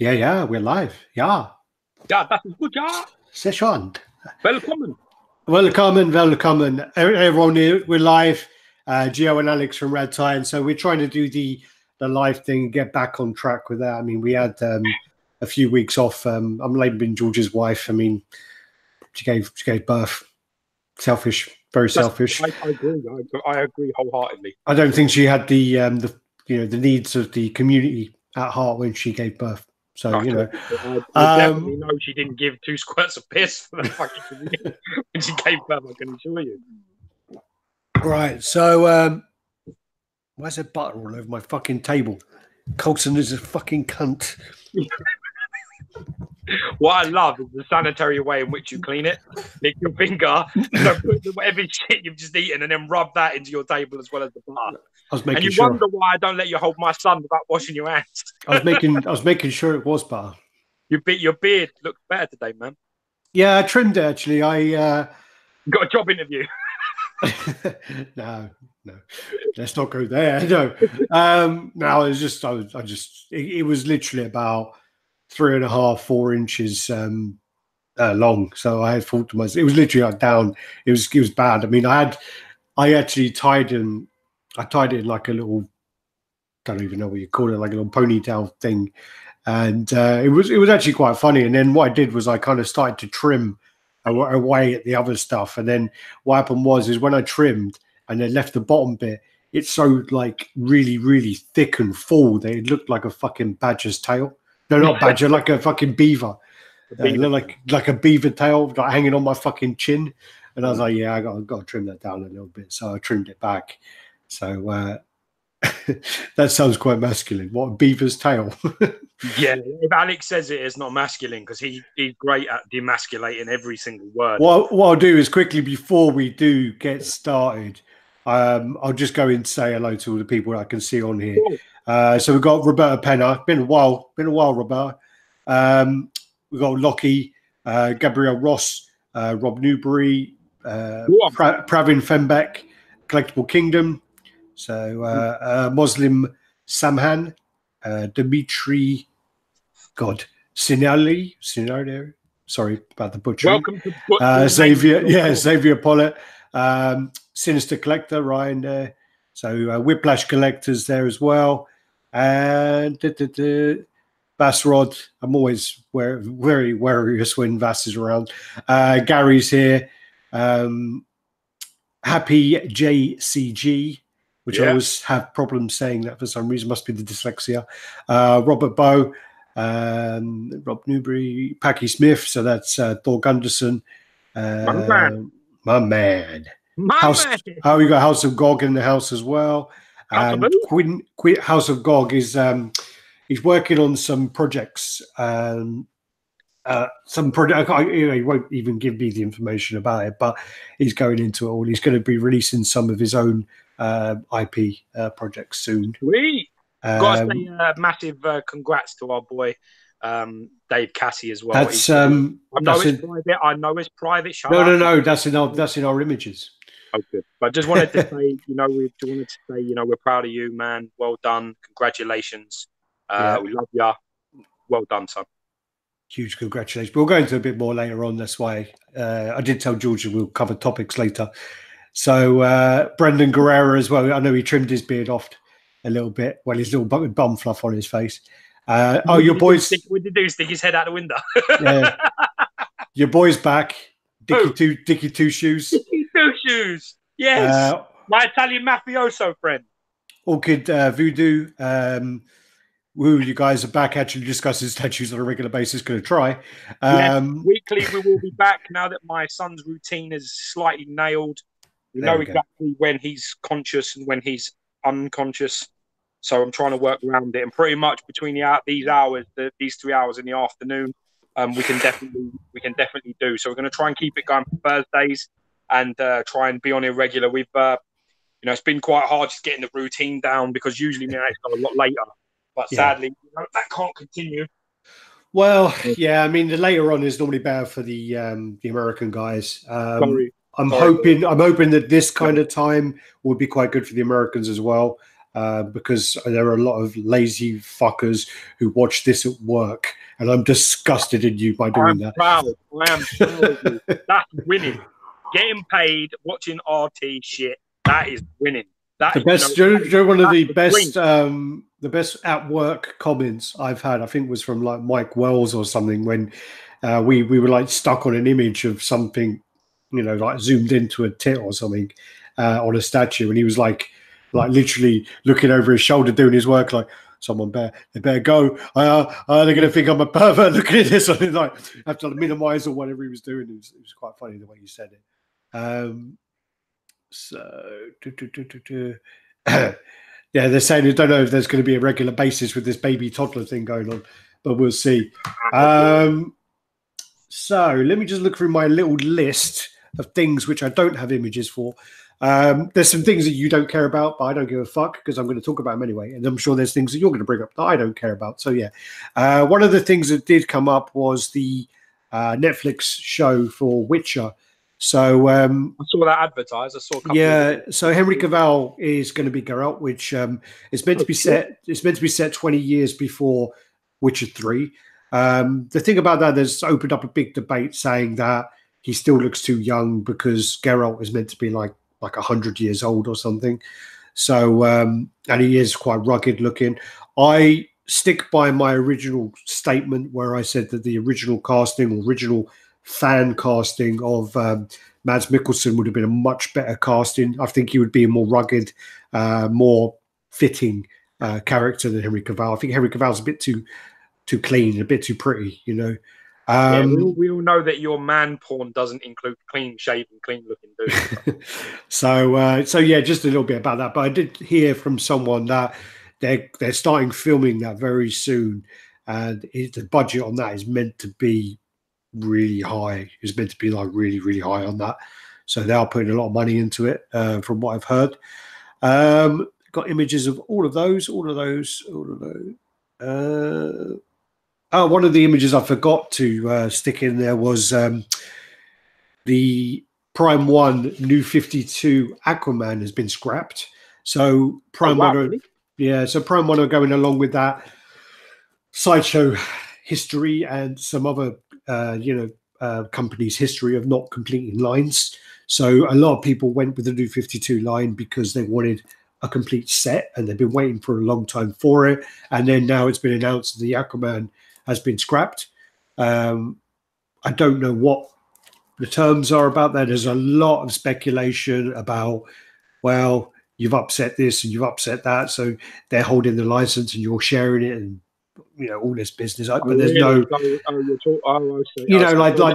Ja, we're live. Ja. Ja, das ist gut, ja. Sehr schön. Welcome. Welcome. Everyone here, we're live. Gio and Alex from RaddTitan. So we're trying to do the live thing and get back on track with that. I mean, we had a few weeks off. I'm labeling George's wife. I mean, she gave birth. Selfish, very selfish. I agree. I agree wholeheartedly. I don't think she had the needs of the community at heart when she gave birth. So, I definitely know she didn't give 2 squirts of piss for the fucking community when she gave birth, I can assure you. Right, so where's there butter all over my fucking table? Colson is a fucking cunt. What I love is the sanitary way in which you clean it. Lick your finger, put whatever shit you've just eaten, and then rub that into your table as well as the butter. And you wonder why I don't let you hold my son without washing your hands. I was making sure it was butter. Your beard looks better today, man. Yeah, I trimmed it actually. You got a job interview. No, let's not go there. No, no, it was literally about 3.5, 4 inches long. So I had thought to myself, it was literally like down. It was bad. I mean, I actually tied it in like a little, don't even know what you call it, like a little ponytail thing, and it was actually quite funny. And then what I did was I kind of started to trim away at the other stuff, and then what happened is when I trimmed and then left the bottom bit, it's so like really, really thick and full that it looked like a fucking badger's tail. No, not badger, like a fucking beaver. Like a beaver tail, like hanging on my fucking chin. And I was like, yeah, I got to trim that down a little bit. So I trimmed it back. So that sounds quite masculine. What, a beaver's tail? Yeah, if Alex says it's not masculine, because he's great at demasculating every single word. What I'll do is quickly, before we do get started, I'll just go and say hello to all the people I can see on here. Cool. So we've got Roberta Penner. Been a while, Roberta. We've got Lockie, Gabrielle Ross, Rob Newbury, Pravin Fembeck, Collectible Kingdom. So Muslim Samhan, Dimitri, Sinali. Sorry about the butchery. Welcome to Xavier Pollitt, Sinister Collector, Ryan there. So Whiplash Collectors there as well. And Bass Rod. I'm always very wary when Vass is around. Gary's here. Happy JCG, which I always have problems saying that for some reason. Must be the dyslexia. Robert Bow, Rob Newbury, Packy Smith. So that's Thor Gunderson. My man. How we got House of Gog in the house as well. And Quinn House of Gog is he's working on some projects. He won't even give me the information about it, but he's going into it all. He's going to be releasing some of his own IP projects soon. Sweet. Got to say massive congrats to our boy Dave Cassie as well. That's I know it's private. No. That's in our images. Oh, good. But I just wanted to say, we're proud of you, man. Well done. Congratulations. We love you. Well done, son. Huge congratulations. We'll go into a bit more later on. That's why I did tell Georgia we'll cover topics later. So Brendan Guerrero as well. I know he trimmed his beard off a little bit. Well, his little bum fluff on his face. Your boys. What did he do? Stick his head out the window. Yeah. Your boy's back. Dicky Two Shoes. Dicky Two Shoes. Yes. My Italian mafioso friend. Orchid Voodoo. You guys are back actually discussing statues on a regular basis. Going to try. Weekly, we will be back now that my son's routine is slightly nailed. We know exactly when he's conscious and when he's unconscious. So I'm trying to work around it. And pretty much between these 3 hours in the afternoon, we can definitely do. So we're going to try and keep it going for Thursdays and try and be on irregular. We've it's been quite hard just getting the routine down because usually it's got a lot later. But sadly, that can't continue. Well, yeah, I mean, the later on is normally better for the American guys. I'm hoping that this kind of time would be quite good for the Americans as well. because there are a lot of lazy fuckers who watch this at work, and I'm disgusted in you by doing that. Proud. I am proud of you. That's winning. Getting paid, watching RT shit, that is winning. That the best, one of the best at work comments I've had, I think, was from like Mike Wells or something, when we were like stuck on an image of something, like zoomed into a tit or something on a statue, and he was like literally looking over his shoulder doing his work, like, someone they better go. They're going to think I'm a pervert looking at this. I like have to minimize or whatever he was doing. It was quite funny the way he said it. Yeah, they're saying they don't know if there's going to be a regular basis with this baby toddler thing going on, but we'll see. So let me just look through my little list of things which I don't have images for. There's some things that you don't care about, but I don't give a fuck because I'm going to talk about them anyway. And I'm sure there's things that you're going to bring up that I don't care about. So yeah, one of the things that did come up was the Netflix show for Witcher. So I saw that advertised. I saw a couple. Yeah, so Henry Cavill is going to be Geralt, which is meant to be set. It's meant to be set 20 years before Witcher 3. The thing about that, there's opened up a big debate saying that he still looks too young because Geralt is meant to be like 100 years old or something. So and he is quite rugged looking. I stick by my original statement where I said that the original casting, original fan casting of Mads Mikkelsen would have been a much better casting. I think he would be a more rugged, more fitting character than Henry Cavill. I think Henry Cavill's a bit too clean, a bit too pretty, Yeah, we all know that your man porn doesn't include clean shaven, clean looking dudes. So yeah, just a little bit about that. But I did hear from someone that they're starting filming that very soon, and the budget on that is meant to be really high. It's meant to be like really, really high on that. So they are putting a lot of money into it, from what I've heard. Got images of all of those. One of the images I forgot to stick in there was the Prime 1 New 52 Aquaman has been scrapped. So Prime 1, so Prime 1 are going along with that Sideshow history and some other companies' history of not completing lines. So a lot of people went with the New 52 line because they wanted a complete set, and they've been waiting for a long time for it. And then now it's been announced that the Aquaman has been scrapped. I don't know what the terms are about that. There's a lot of speculation about, well, you've upset this and you've upset that, so they're holding the license and you're sharing it, and all this business. But there's like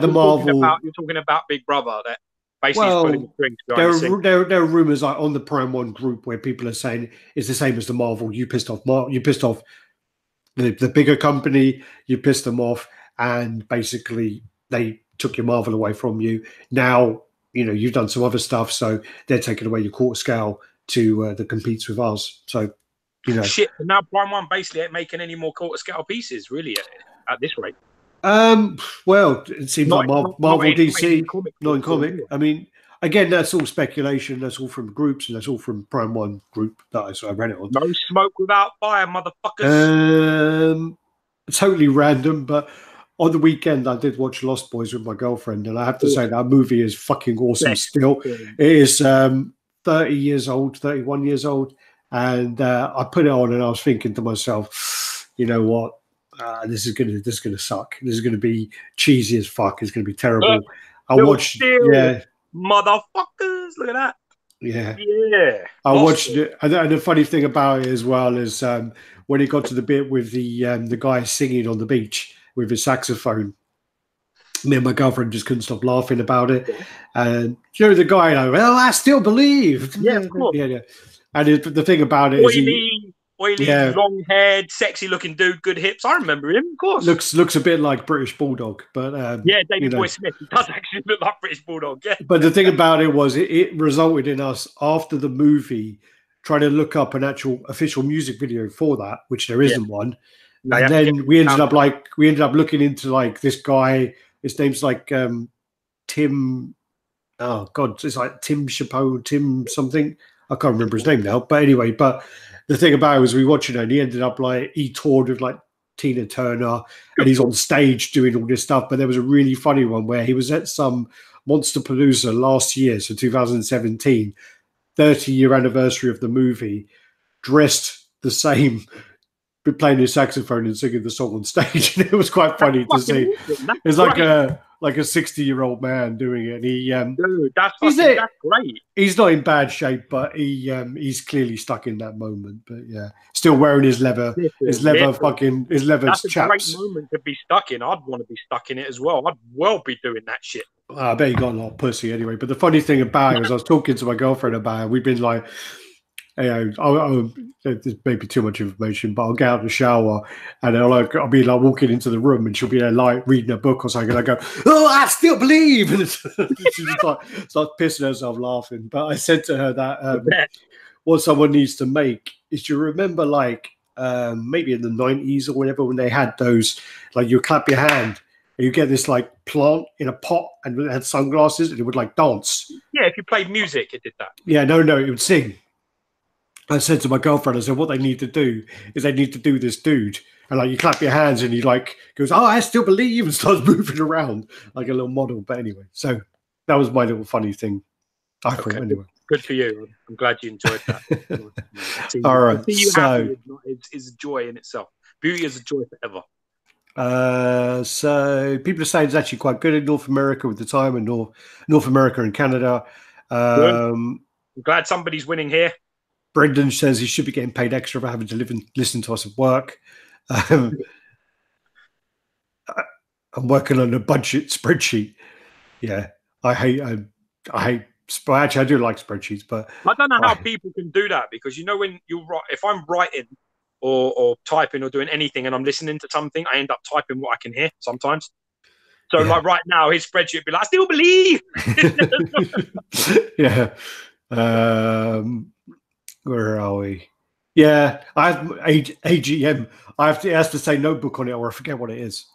the Marvel. You're talking about Big Brother that basically pulling the strings. There are rumors like on the Prime 1 group where people are saying it's the same as the Marvel. You pissed off the bigger company, you pissed them off, and basically they took your Marvel away from you. Now, you've done some other stuff, so they're taking away your quarter scale that competes with ours. So, shit. Now Prime 1 basically ain't making any more quarter scale pieces, really, at this rate. Well, it seems like Marvel DC, not in comic. I mean, again, that's all speculation. That's all from groups, and that's all from Prime 1 group that I read it on. No smoke without fire, motherfuckers. Totally random, but on the weekend I did watch Lost Boys with my girlfriend, and I have to say that movie is fucking awesome. Still, it is 30 years old, 31 years old, and I put it on, and I was thinking to myself, you know what? This is gonna suck. This is gonna be cheesy as fuck. It's gonna be terrible. I watched, motherfuckers. Look at that. Yeah. I watched it, and the funny thing about it as well is when it got to the bit with the guy singing on the beach with his saxophone. Me and my girlfriend just couldn't stop laughing about it. And the guy, well, I still believe. Yeah, of course. Yeah. And the thing about it is oily, long-haired, sexy-looking dude, good hips. I remember him, of course. Looks a bit like British Bulldog, but David Boy Smith. He does actually look like British Bulldog. Yeah. But the thing about it was, it resulted in us after the movie trying to look up an actual official music video for that, which there isn't one. And then we ended up looking into like this guy. His name's like Tim. Oh God, it's like Tim Chapeau, Tim something. I can't remember his name now, but anyway, but the thing about it was we watching it and he ended up like, he toured with like Tina Turner and he's on stage doing all this stuff. But there was a really funny one where he was at some Monsterpalooza last year, so 2017, 30-year anniversary of the movie, dressed the same, playing his saxophone and singing the song on stage. And it was quite funny to see. It's like a 60-year-old man doing it. And he, dude, that's great. He's not in bad shape, but he's clearly stuck in that moment. But yeah, still wearing his leather That's chaps. A great moment to be stuck in. I'd want to be stuck in it as well. I'd well be doing that shit. I bet you got a lot of pussy anyway. But the funny thing about it was I was talking to my girlfriend about it. We've been like, you know, there's maybe too much information, but I'll get out of the shower and I'll be like walking into the room and she'll be there like reading a book or something and I go, oh, I still believe. And she just like starts pissing herself laughing. But I said to her that what someone needs to make is, you remember like maybe in the 90s or whatever, when they had those, like you clap your hand and you get this like plant in a pot and it had sunglasses and it would like dance. Yeah, if you played music, it did that. Yeah, no, it would sing. I said to my girlfriend, I said, what they need to do is they need to do this dude. And like you clap your hands and he like goes, oh, I still believe, and starts moving around like a little model. But anyway, so that was my little funny thing. I thought anyway. Good for you. I'm glad you enjoyed that. All right. So is a joy in itself. Beauty is a joy forever. So people are saying it's actually quite good in North America with the time, and North America and Canada. I'm glad somebody's winning here. Brendan says he should be getting paid extra for having to live and listen to us at work. I'm working on a budget spreadsheet. Yeah, I hate. Actually, I do like spreadsheets, but I don't know how people can do that, because you know when you write, if I'm writing or typing or doing anything and I'm listening to something, I end up typing what I can hear sometimes. So like right now, his spreadsheet would be like, I still believe. Yeah. Where are we? Yeah, I have AGM. It has to say notebook on it, or I forget what it is.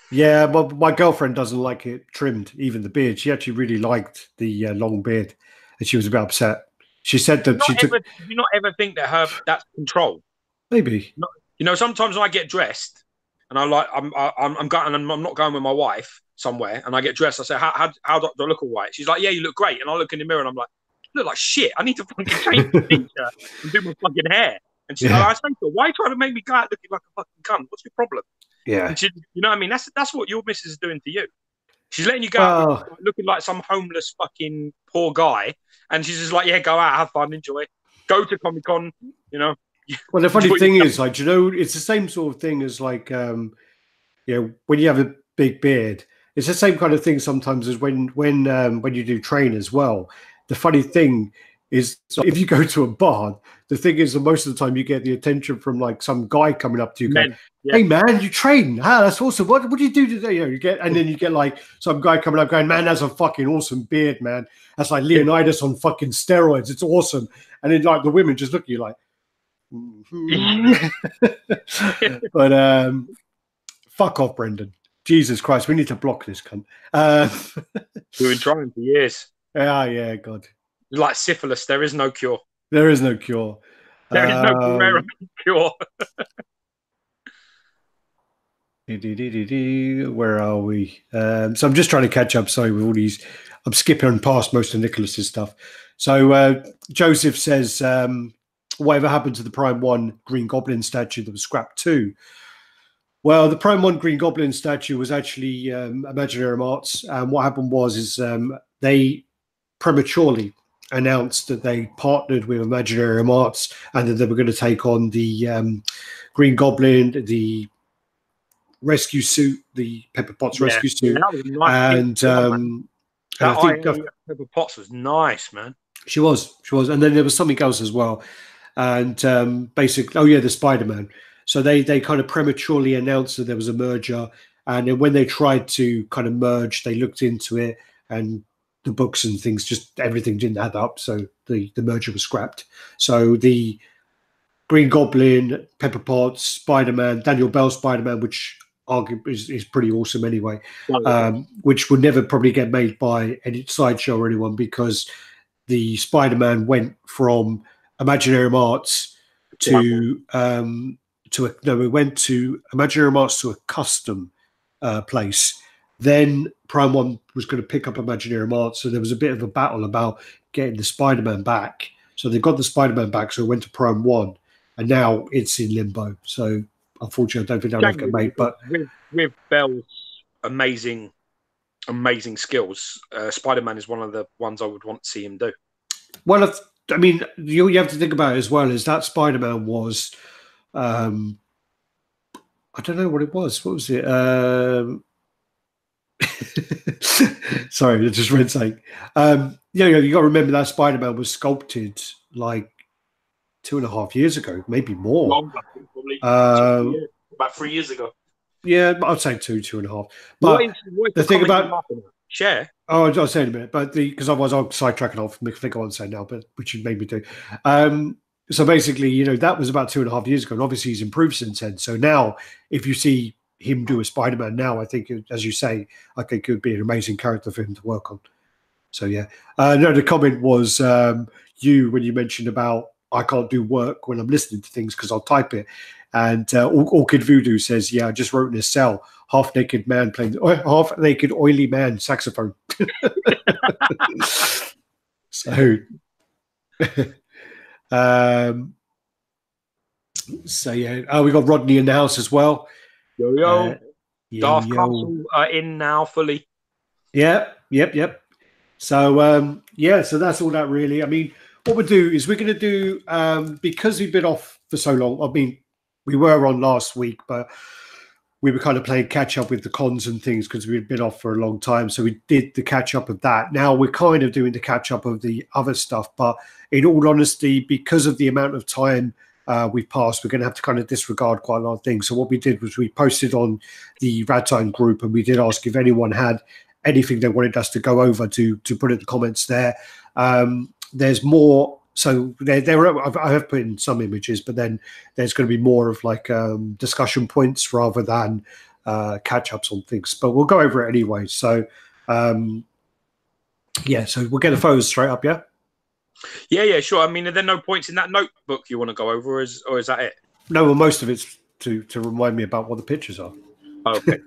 Yeah, my girlfriend doesn't like it trimmed, even the beard. She actually really liked the long beard, and she was a bit upset. She said that Do you not ever think that that's control? Maybe. You know, sometimes I get dressed, and I'm going, and I'm not going with my wife somewhere, and I get dressed. I say, how do I look all right? She's like, yeah, you look great. And I look in the mirror and I'm like, I look like shit. I need to fucking change the t-shirt and do my fucking hair. And she's like, I say to her, why are you trying to make me go out looking like a fucking cunt? What's your problem? Yeah. And you know what I mean? That's what your missus is doing to you. She's letting you go out looking like some homeless fucking poor guy. And she's just like, yeah, go out, have fun, enjoy. Go to Comic-Con, you know. Well, the funny thing is, like, you know, it's the same sort of thing as like, you know, when you have a big beard, it's the same kind of thing sometimes as when you do train as well. The funny thing is, so if you go to a bar, the thing is that most of the time you get the attention from like some guy coming up to you going, hey man, you train. That's awesome. What do you do today? You know, and then you get like some guy coming up going, man, that's a fucking awesome beard, man. That's like Leonidas on fucking steroids. It's awesome. And then like the women just look at you like, but fuck off, Brendan. Jesus Christ, we need to block this cunt. We've been trying for years. Yeah, God. Like syphilis, there is no cure. There is no cure. There is no cure. Where are we? So I'm just trying to catch up. Sorry, with all these. I'm skipping past most of Nicholas's stuff. So Joseph says, whatever happened to the Prime 1 Green Goblin statue that was scrapped too? Well, the Prime 1 Green Goblin statue was actually Imaginarium Arts. And what happened was they prematurely announced that they partnered with Imaginarium Arts and that they were going to take on the Green Goblin, the rescue suit, the Pepper Potts rescue suit. That was nice. And I think Pepper Potts was nice, man. She was. And then there was something else as well. And basically, the Spider-Man. So they kind of prematurely announced that there was a merger. And then when they tried to kind of merge, they looked into it and the books and things, just everything didn't add up. So the merger was scrapped. So the Green Goblin, Pepper Potts, Spider-Man, Daniel Bell Spider-Man, which is pretty awesome anyway, which would never probably get made by any Sideshow or anyone, because the Spider-Man went from Imaginarium Arts to we went to Imaginarium Arts to a custom place. Then Prime 1 was going to pick up Imaginarium Arts, so there was a bit of a battle about getting the Spider-Man back. So they got the Spider-Man back, so it went to Prime 1, and now it's in limbo. So unfortunately, I don't think that'll ever get made. But with Bell's amazing skills, Spider-Man is one of the ones I would want to see him do. Well, I mean, you have to think about it as well, is that Spider-Man was, I don't know what it was. What was it? Sorry, I just read something. You got to remember that Spider-Man was sculpted like 2.5 years ago, maybe more. Longer, probably. About 3 years ago. Yeah, I'd say 2.5. But what the thing about share. Oh, I'll say in a minute, but because otherwise I'll sidetrack off. I think I want to say now, but which you made me do. So basically, that was about 2.5 years ago, and obviously he's improved since then. So now, if you see him do a Spider-Man now, I think, as you say, I think it would be an amazing character for him to work on. So yeah, no, the comment was when you mentioned about I can't do work when I'm listening to things because I'll type it, and Orchid Voodoo says, yeah, I just wrote in a cell, half-naked man playing half-naked oily man saxophone. So yeah, we got Rodney in the house as well. Yo. Darth Castle in now fully. Yep. So so that's all that really. I mean, what we'll do is we're going to do because we've been off for so long. I mean, we were on last week, but we were kind of playing catch up with the cons and things because we'd been off for a long time. So we did the catch up of that. Now we're kind of doing the catch up of the other stuff, but in all honesty, because of the amount of time we've passed, we're going to have to kind of disregard quite a lot of things. So what we did was we posted on the RaddTitan group, and we did ask if anyone had anything they wanted us to go over to put in the comments there. There's more. So I have put in some images, but then there's going to be more of like discussion points rather than catch-ups on things. But we'll go over it anyway. So, so we'll get the photos straight up, yeah? Yeah, sure. I mean, are there no points in that notebook you want to go over, or is that it? No, well, most of it's to remind me about what the pictures are. Oh, okay.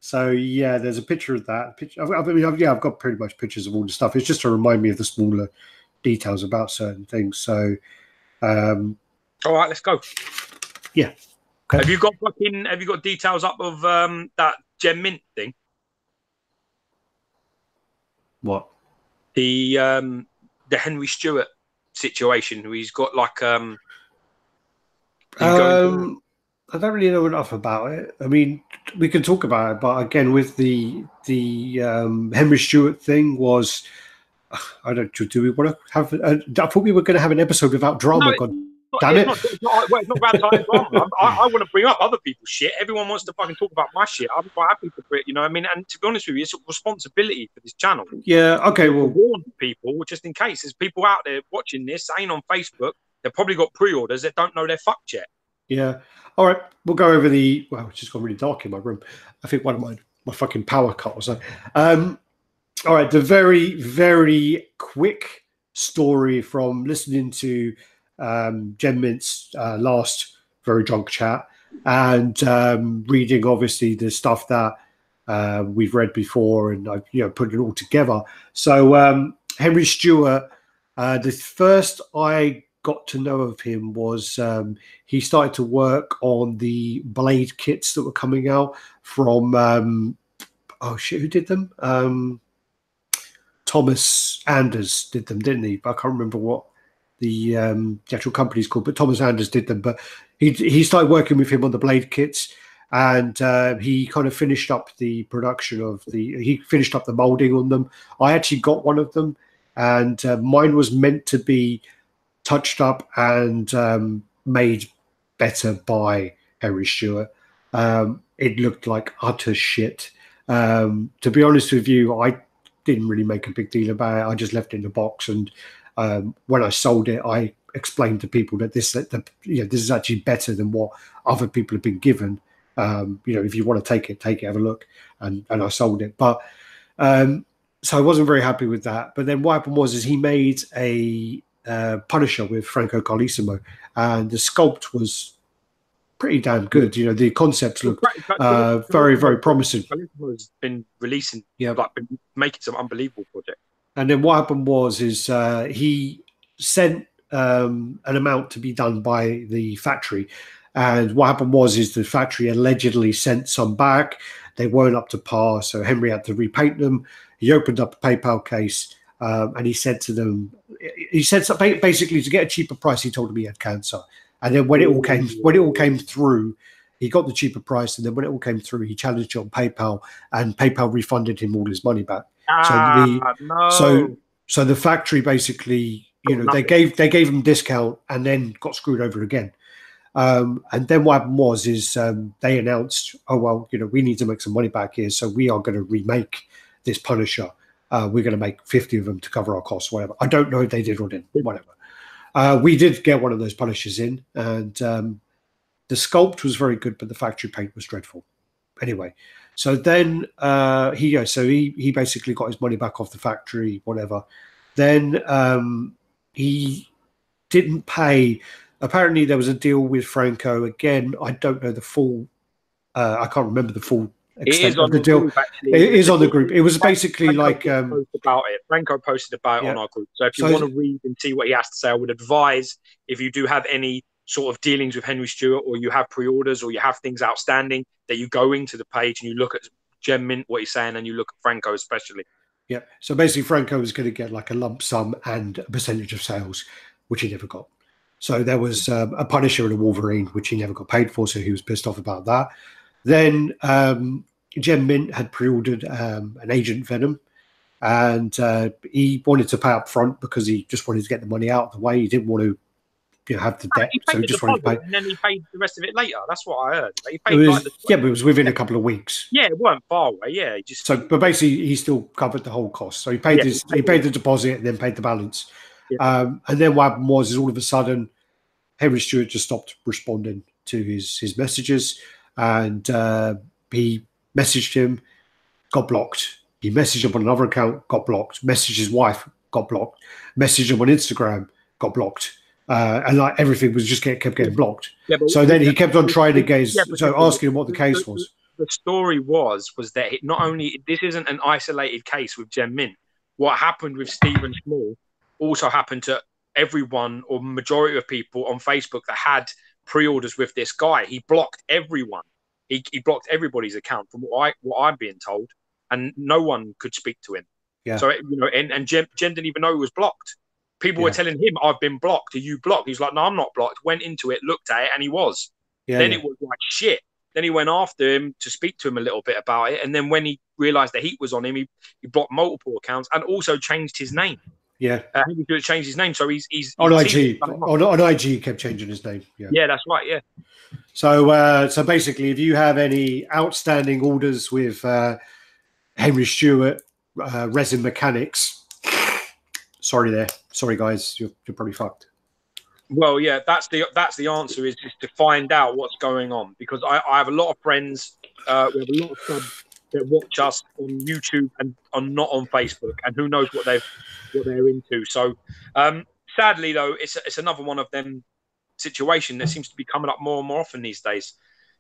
So yeah, there's a picture of that. I've got pretty much pictures of all the stuff. It's just to remind me of the smaller details about certain things. So, all right, let's go. Yeah. Okay. Have you got details up of that Gem Mint thing? What? The Henry Stewart situation, where he's got like I don't really know enough about it. I mean, we can talk about it, but again, with the Henry Stewart thing was, I don't. Do we want to have? I thought we were going to have an episode without drama. Damn it! It's not about time drama. I want to bring up other people's shit. Everyone wants to fucking talk about my shit. I'm quite happy to it. You know what I mean? And to be honest with you, it's a responsibility for this channel. Yeah. Okay. Well, warn people just in case there's people out there watching this, ain't on Facebook. They've probably got pre-orders that don't know they're fucked yet. Yeah. All right. We'll go over the. Well, it's just gone really dark in my room. I think one of my fucking power cut or something. All right. The very, very quick story from listening to Gem Mint's last Very Drunk Chat and reading, obviously, the stuff that we've read before, and I've put it all together. So Henry Stewart, the first I got to know of him was he started to work on the Blade kits that were coming out from who did them? Thomas Anders did them, didn't he? But I can't remember what the actual company's called, but Thomas Anders did them. But he started working with him on the Blade kits, and he kind of finished up the production of he finished up the molding on them. I actually got one of them, and mine was meant to be touched up and made better by Henry Stewart. It looked like utter shit. To be honest with you, I didn't really make a big deal about it. I just left it in the box, and when I sold it, I explain to people that this is actually better than what other people have been given. If you want to take it, have a look. And I sold it. But so I wasn't very happy with that. But then what happened was he made a Punisher with Franco Carlissimo, and the sculpt was pretty damn good. The concepts looked very, very promising. Carlisimo's been releasing, been making some unbelievable projects. And then what happened was he sent an amount to be done by the factory. And what happened was the factory allegedly sent some back. They weren't up to par, so Henry had to repaint them. He opened up a PayPal case, and he said to them, basically to get a cheaper price, he told them he had cancer. And then when it all came through, he got the cheaper price. And then when it all came through, he challenged it on PayPal, and PayPal refunded him all his money back. So the factory basically, they gave him discount and then got screwed over again. And then what happened was they announced, we need to make some money back here, so we are going to remake this Punisher. We're going to make 50 of them to cover our costs, whatever. I don't know if they did or didn't, whatever. We did get one of those Punishers in, and the sculpt was very good, but the factory paint was dreadful. Anyway, so then he basically got his money back off the factory, whatever. Then he didn't pay. Apparently, there was a deal with Franco. Again, I don't know the full. I can't remember the full extent of the deal. It is on the group. It was basically Franco posted about it on our group. So if you want to read and see what he has to say, I would advise, if you do have any sort of dealings with Henry Stewart, or you have pre-orders, or you have things outstanding, that you go into the page and you look at Gem Mint, what he's saying, and you look at Franco especially. Yeah. So basically, Franco was going to get like a lump sum and a percentage of sales, which he never got. So there was a Punisher and a Wolverine, which he never got paid for, so he was pissed off about that. Then Gem Mint had pre-ordered an Agent Venom, and he wanted to pay up front because he just wanted to get the money out of the way. He didn't want to have the debt, so he just wanted to pay. And then he paid the rest of it later. That's what I heard. He paid but it was within a couple of weeks. Yeah, it weren't far away. Yeah, but basically he still covered the whole cost. So he paid he paid the deposit and then paid the balance. Yeah. And then what happened was all of a sudden Henry Stewart just stopped responding to his messages, and he messaged him, got blocked. He messaged him on another account, got blocked. Messaged his wife, got blocked. Messaged him on Instagram, got blocked. And like everything was just kept getting blocked. Yeah, so then he kept on trying again. Asking him what the case was. The story was that not only this isn't an isolated case with Gem Mint. What happened with Stephen Small also happened to everyone, or majority of people on Facebook that had pre-orders with this guy. He blocked everyone. He blocked everybody's account, from what I'm being told, and no one could speak to him. Yeah. So and Gem didn't even know he was blocked. People were telling him, "I've been blocked. Are you blocked?" He's like, "No, I'm not blocked." Went into it, looked at it, and he was. Then it was like shit. Then he went after him to speak to him a little bit about it, and then when he realised the heat was on him, he blocked multiple accounts and also changed his name. Yeah, he could change his name, so he's on IG. On IG, he kept changing his name. Yeah, that's right. Yeah. So basically, if you have any outstanding orders with Henry Stewart, Resin Mechanics, sorry guys, you're probably fucked. Well, yeah, that's the answer, is just to find out what's going on, because I have a lot of friends, we have a lot of subs that watch us on YouTube and are not on Facebook, and who knows what they're into. So sadly though, it's another one of them situation that seems to be coming up more and more often these days.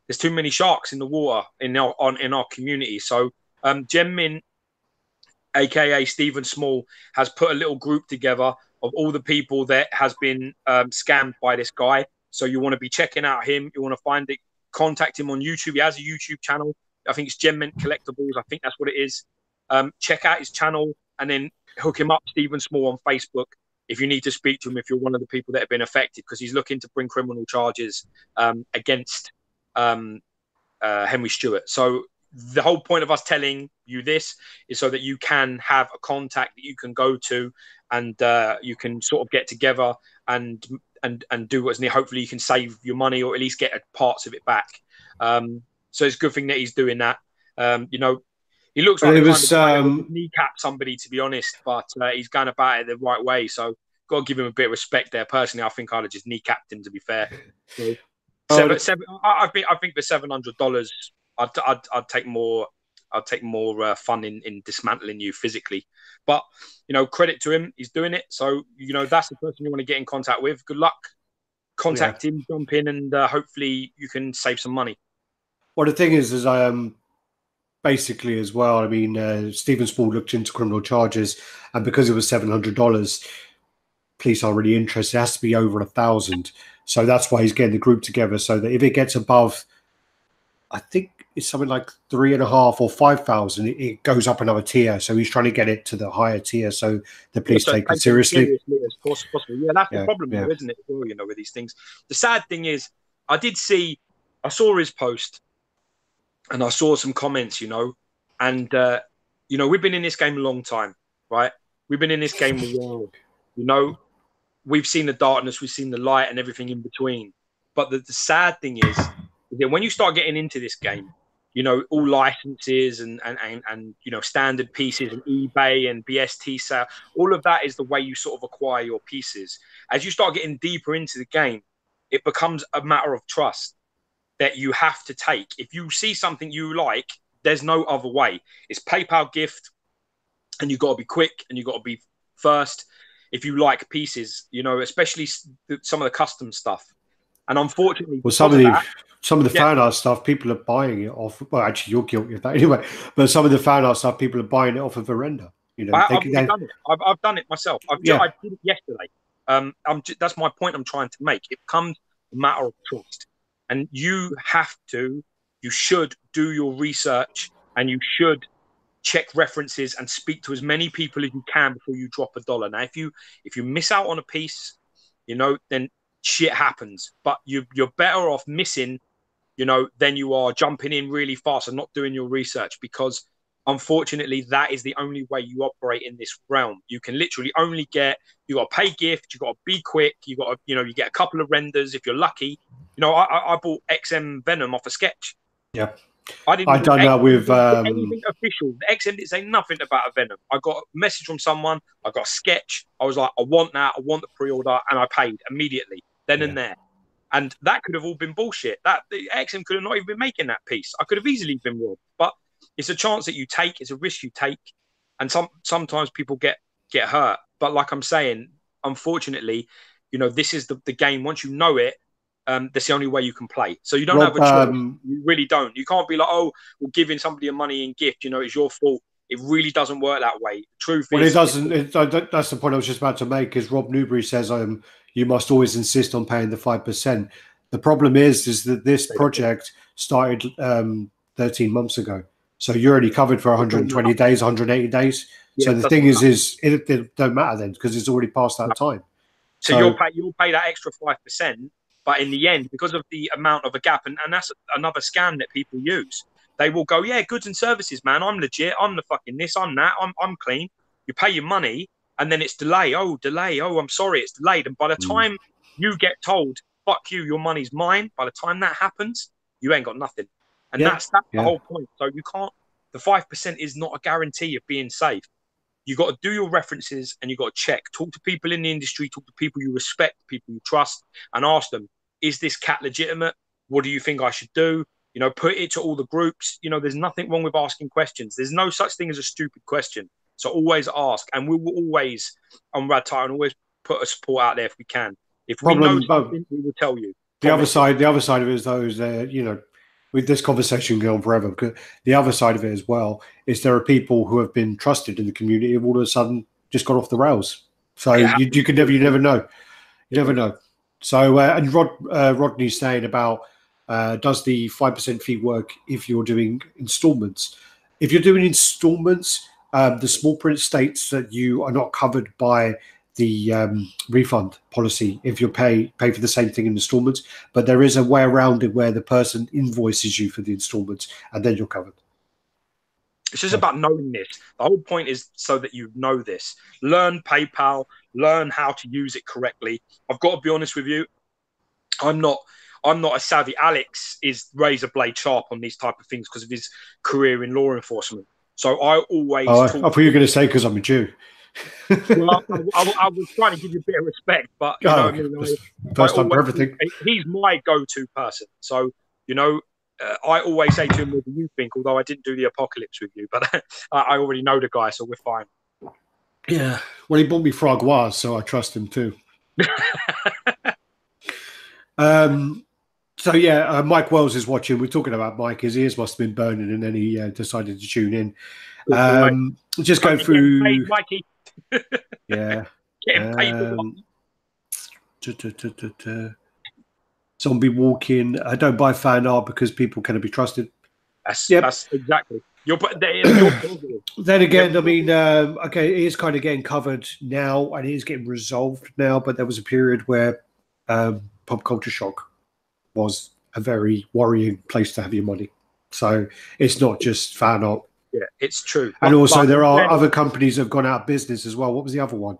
There's too many sharks in the water in our community. So Gem Mint, aka Stephen Small, has put a little group together of all the people that has been scammed by this guy. So you want to be checking out him. You want to find it, contact him on YouTube. He has a YouTube channel. I think it's Gem Mint Collectibles. I think that's what it is. Check out his channel and then hook him up, Stephen Small, on Facebook if you need to speak to him, if you're one of the people that have been affected, because he's looking to bring criminal charges against Henry Stewart. So the whole point of us telling you this is so that you can have a contact that you can go to, and you can sort of get together and do what's needed. Hopefully you can save your money, or at least get parts of it back. So it's a good thing that he's doing that. He looks like he was kneecap somebody, to be honest, but he's going about it the right way. So got to give him a bit of respect there. Personally, I think I'd have just kneecapped him. To be fair, so, I think for $700, I'd take more. I'd take more fun in dismantling you physically. But you know, credit to him, he's doing it. So you know, that's the person you want to get in contact with. Good luck. Contact him, jump in, and hopefully you can save some money. Well, the thing is I am basically as well. I mean, Stephen Spall looked into criminal charges, and because it was $700, police are really interested. It has to be over 1,000, so that's why he's getting the group together. So that if it gets above, I think it's something like 3,500 or 5,000, it goes up another tier. So he's trying to get it to the higher tier, so the police take it seriously. As possible. Yeah, that's the problem, though, isn't it? You know, with these things. The sad thing is, I saw his post, and I saw some comments, you know, and you know, we've been in this game a long time, right? We've been in this game a while, you know. We've seen the darkness, we've seen the light, and everything in between. But the sad thing is that when you start getting into this game, you know, all licenses and you know, standard pieces and eBay and BST sale, all of that is the way you sort of acquire your pieces. As you start getting deeper into the game, it becomes a matter of trust that you have to take. If you see something you like, there's no other way. It's PayPal gift, and you've got to be quick and you've got to be first. If you like pieces, you know, especially some of the custom stuff. And unfortunately, well, some of the fan art stuff, people are buying it off. Well, actually, you're guilty of that anyway. But some of the fan art stuff, people are buying it off of Verenda. You know, I've done it. I've done it myself. I did it yesterday. That's my point I'm trying to make. It becomes a matter of trust, and you should do your research, and you should check references and speak to as many people as you can before you drop $1. Now, if you miss out on a piece, you know, then shit happens. But you're better off missing, you know, than you are jumping in really fast and not doing your research, because unfortunately that is the only way you operate in this realm. You can literally only you got to pay gift, you got to be quick, you got to, you know, you get a couple of renders if you're lucky. You know, I bought XM Venom off a sketch. Yeah. I've done that with anything official. The XM didn't say nothing about a Venom. I got a message from someone. I got a sketch. I was like, I want that. I want the pre-order, and I paid immediately, then and there. And that could have all been bullshit. That the XM could have not even been making that piece. I could have easily been robbed. But it's a chance that you take. It's a risk you take, and sometimes people get hurt. But like I'm saying, unfortunately, you know, this is the game. Once you know it, that's the only way you can play. So you don't have a choice. You really don't. You can't be like, oh, well, giving somebody a money in gift, you know, it's your fault. It really doesn't work that way. The truth is... Well, it doesn't. That's the point I was just about to make, is Rob Newbury says you must always insist on paying the 5%. The problem is that this project started 13 months ago. So you're already covered for 120 days, 180 days. Yeah, so the thing is it don't matter then, because it's already past that time. So you'll pay that extra 5%. But in the end, because of the amount of a gap, and that's another scam that people use, they will go, yeah, goods and services, man, I'm legit, I'm the fucking this, I'm that, I'm clean. You pay your money, and then it's delay, oh, I'm sorry, it's delayed. And by the time you get told, fuck you, your money's mine, by the time that happens, you ain't got nothing. And that's the whole point. So you can't, the 5% is not a guarantee of being safe. You got to do your references, and you got to check. Talk to people in the industry, talk to people you respect, people you trust, and ask them, is this cat legitimate? What do you think I should do? You know, put it to all the groups. You know, there's nothing wrong with asking questions. There's no such thing as a stupid question. So always ask. And we will always, on RaddTitan, always put a support out there if we can. If we know something, we will tell you. The other side of it is those, you know, with this conversation going on forever, because the other side of it as well is there are people who have been trusted in the community have all of a sudden just got off the rails. So you never know. You never know. So, and Rodney's saying about, does the 5% fee work if you're doing installments? If you're doing installments, the small print states that you are not covered by the refund policy if you pay for the same thing in installments. But there is a way around it where the person invoices you for the installments, and then you're covered. It's just about knowing this. The whole point is so that you know this. Learn PayPal, learn how to use it correctly. I've got to be honest with you. I'm not as savvy. Alex is razor blade sharp on these type of things because of his career in law enforcement. So I always... I thought you were going to say because I'm a Jew. Well, I was trying to give you a bit of respect, but you know what I mean. First time for everything. He's my go-to person, so you know. I always say to him, "What do you think?" Although I didn't do the apocalypse with you, but I already know the guy, so we're fine. Yeah, well, he bought me Fragoise, so I trust him too. So yeah, Mike Wells is watching. We're talking about Mike. His ears must have been burning, and then he decided to tune in. Just go through, paid, Mikey. Yeah. Getting paid. Zombie walking. I don't buy fan art because people cannot be trusted. That's exactly. Then again, I mean, okay, it is kind of getting covered now, and it is getting resolved now. But there was a period where pop culture shock was a very worrying place to have your money. So it's not just fan art. Yeah, it's true. And also, there are other companies that have gone out of business as well. What was the other one?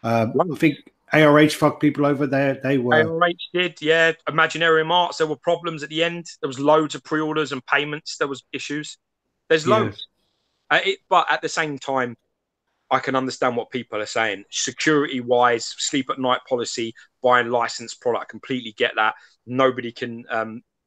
I think ARH fucked people over there. They were. ARH did, yeah. Imaginarium Arts, there were problems at the end. There was loads of pre-orders and payments. There was issues. There's loads. But at the same time, I can understand what people are saying. Security-wise, sleep at night policy, buying licensed product, completely get that. Nobody can,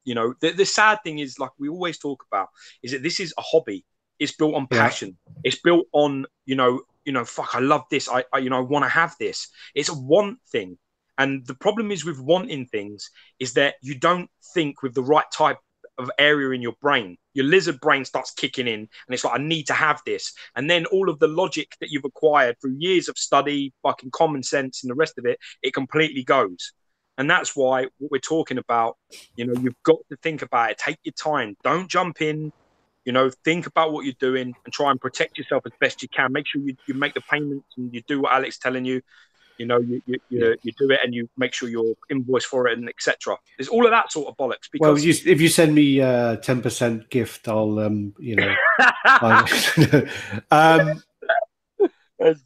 you know. The sad thing is, like we always talk about, is that this is a hobby. It's built on passion. It's built on, you know, fuck, I love this. I want to have this. It's a want thing. And the problem is with wanting things is that you don't think with the right type of area in your brain. Your lizard brain starts kicking in and it's like, I need to have this. And then all of the logic that you've acquired through years of study, fucking common sense and the rest of it, it completely goes. And that's why what we're talking about, you know, you've got to think about it. Take your time. Don't jump in. You know, think about what you're doing and try and protect yourself as best you can. Make sure you make the payments and you do what Alex is telling you. You know, you do it and you make sure you're invoiced for it and etc. There's all of that sort of bollocks. Because well, if you send me 10% gift, I'll you know. That's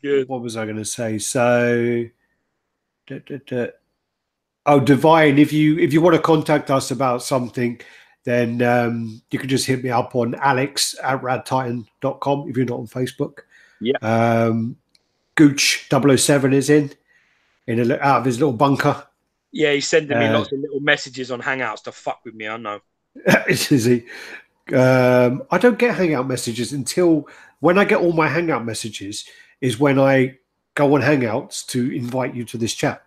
good. What was I going to say? So, oh, Divine. If you want to contact us about something, then you can just hit me up on alex@RaddTitan.com if you're not on Facebook. Yeah. Gooch 007 is out of his little bunker. Yeah, he's sending me lots of little messages on Hangouts to fuck with me. I know. Is he? I don't get Hangout messages until when I get all my Hangout messages is when I go on Hangouts to invite you to this chat.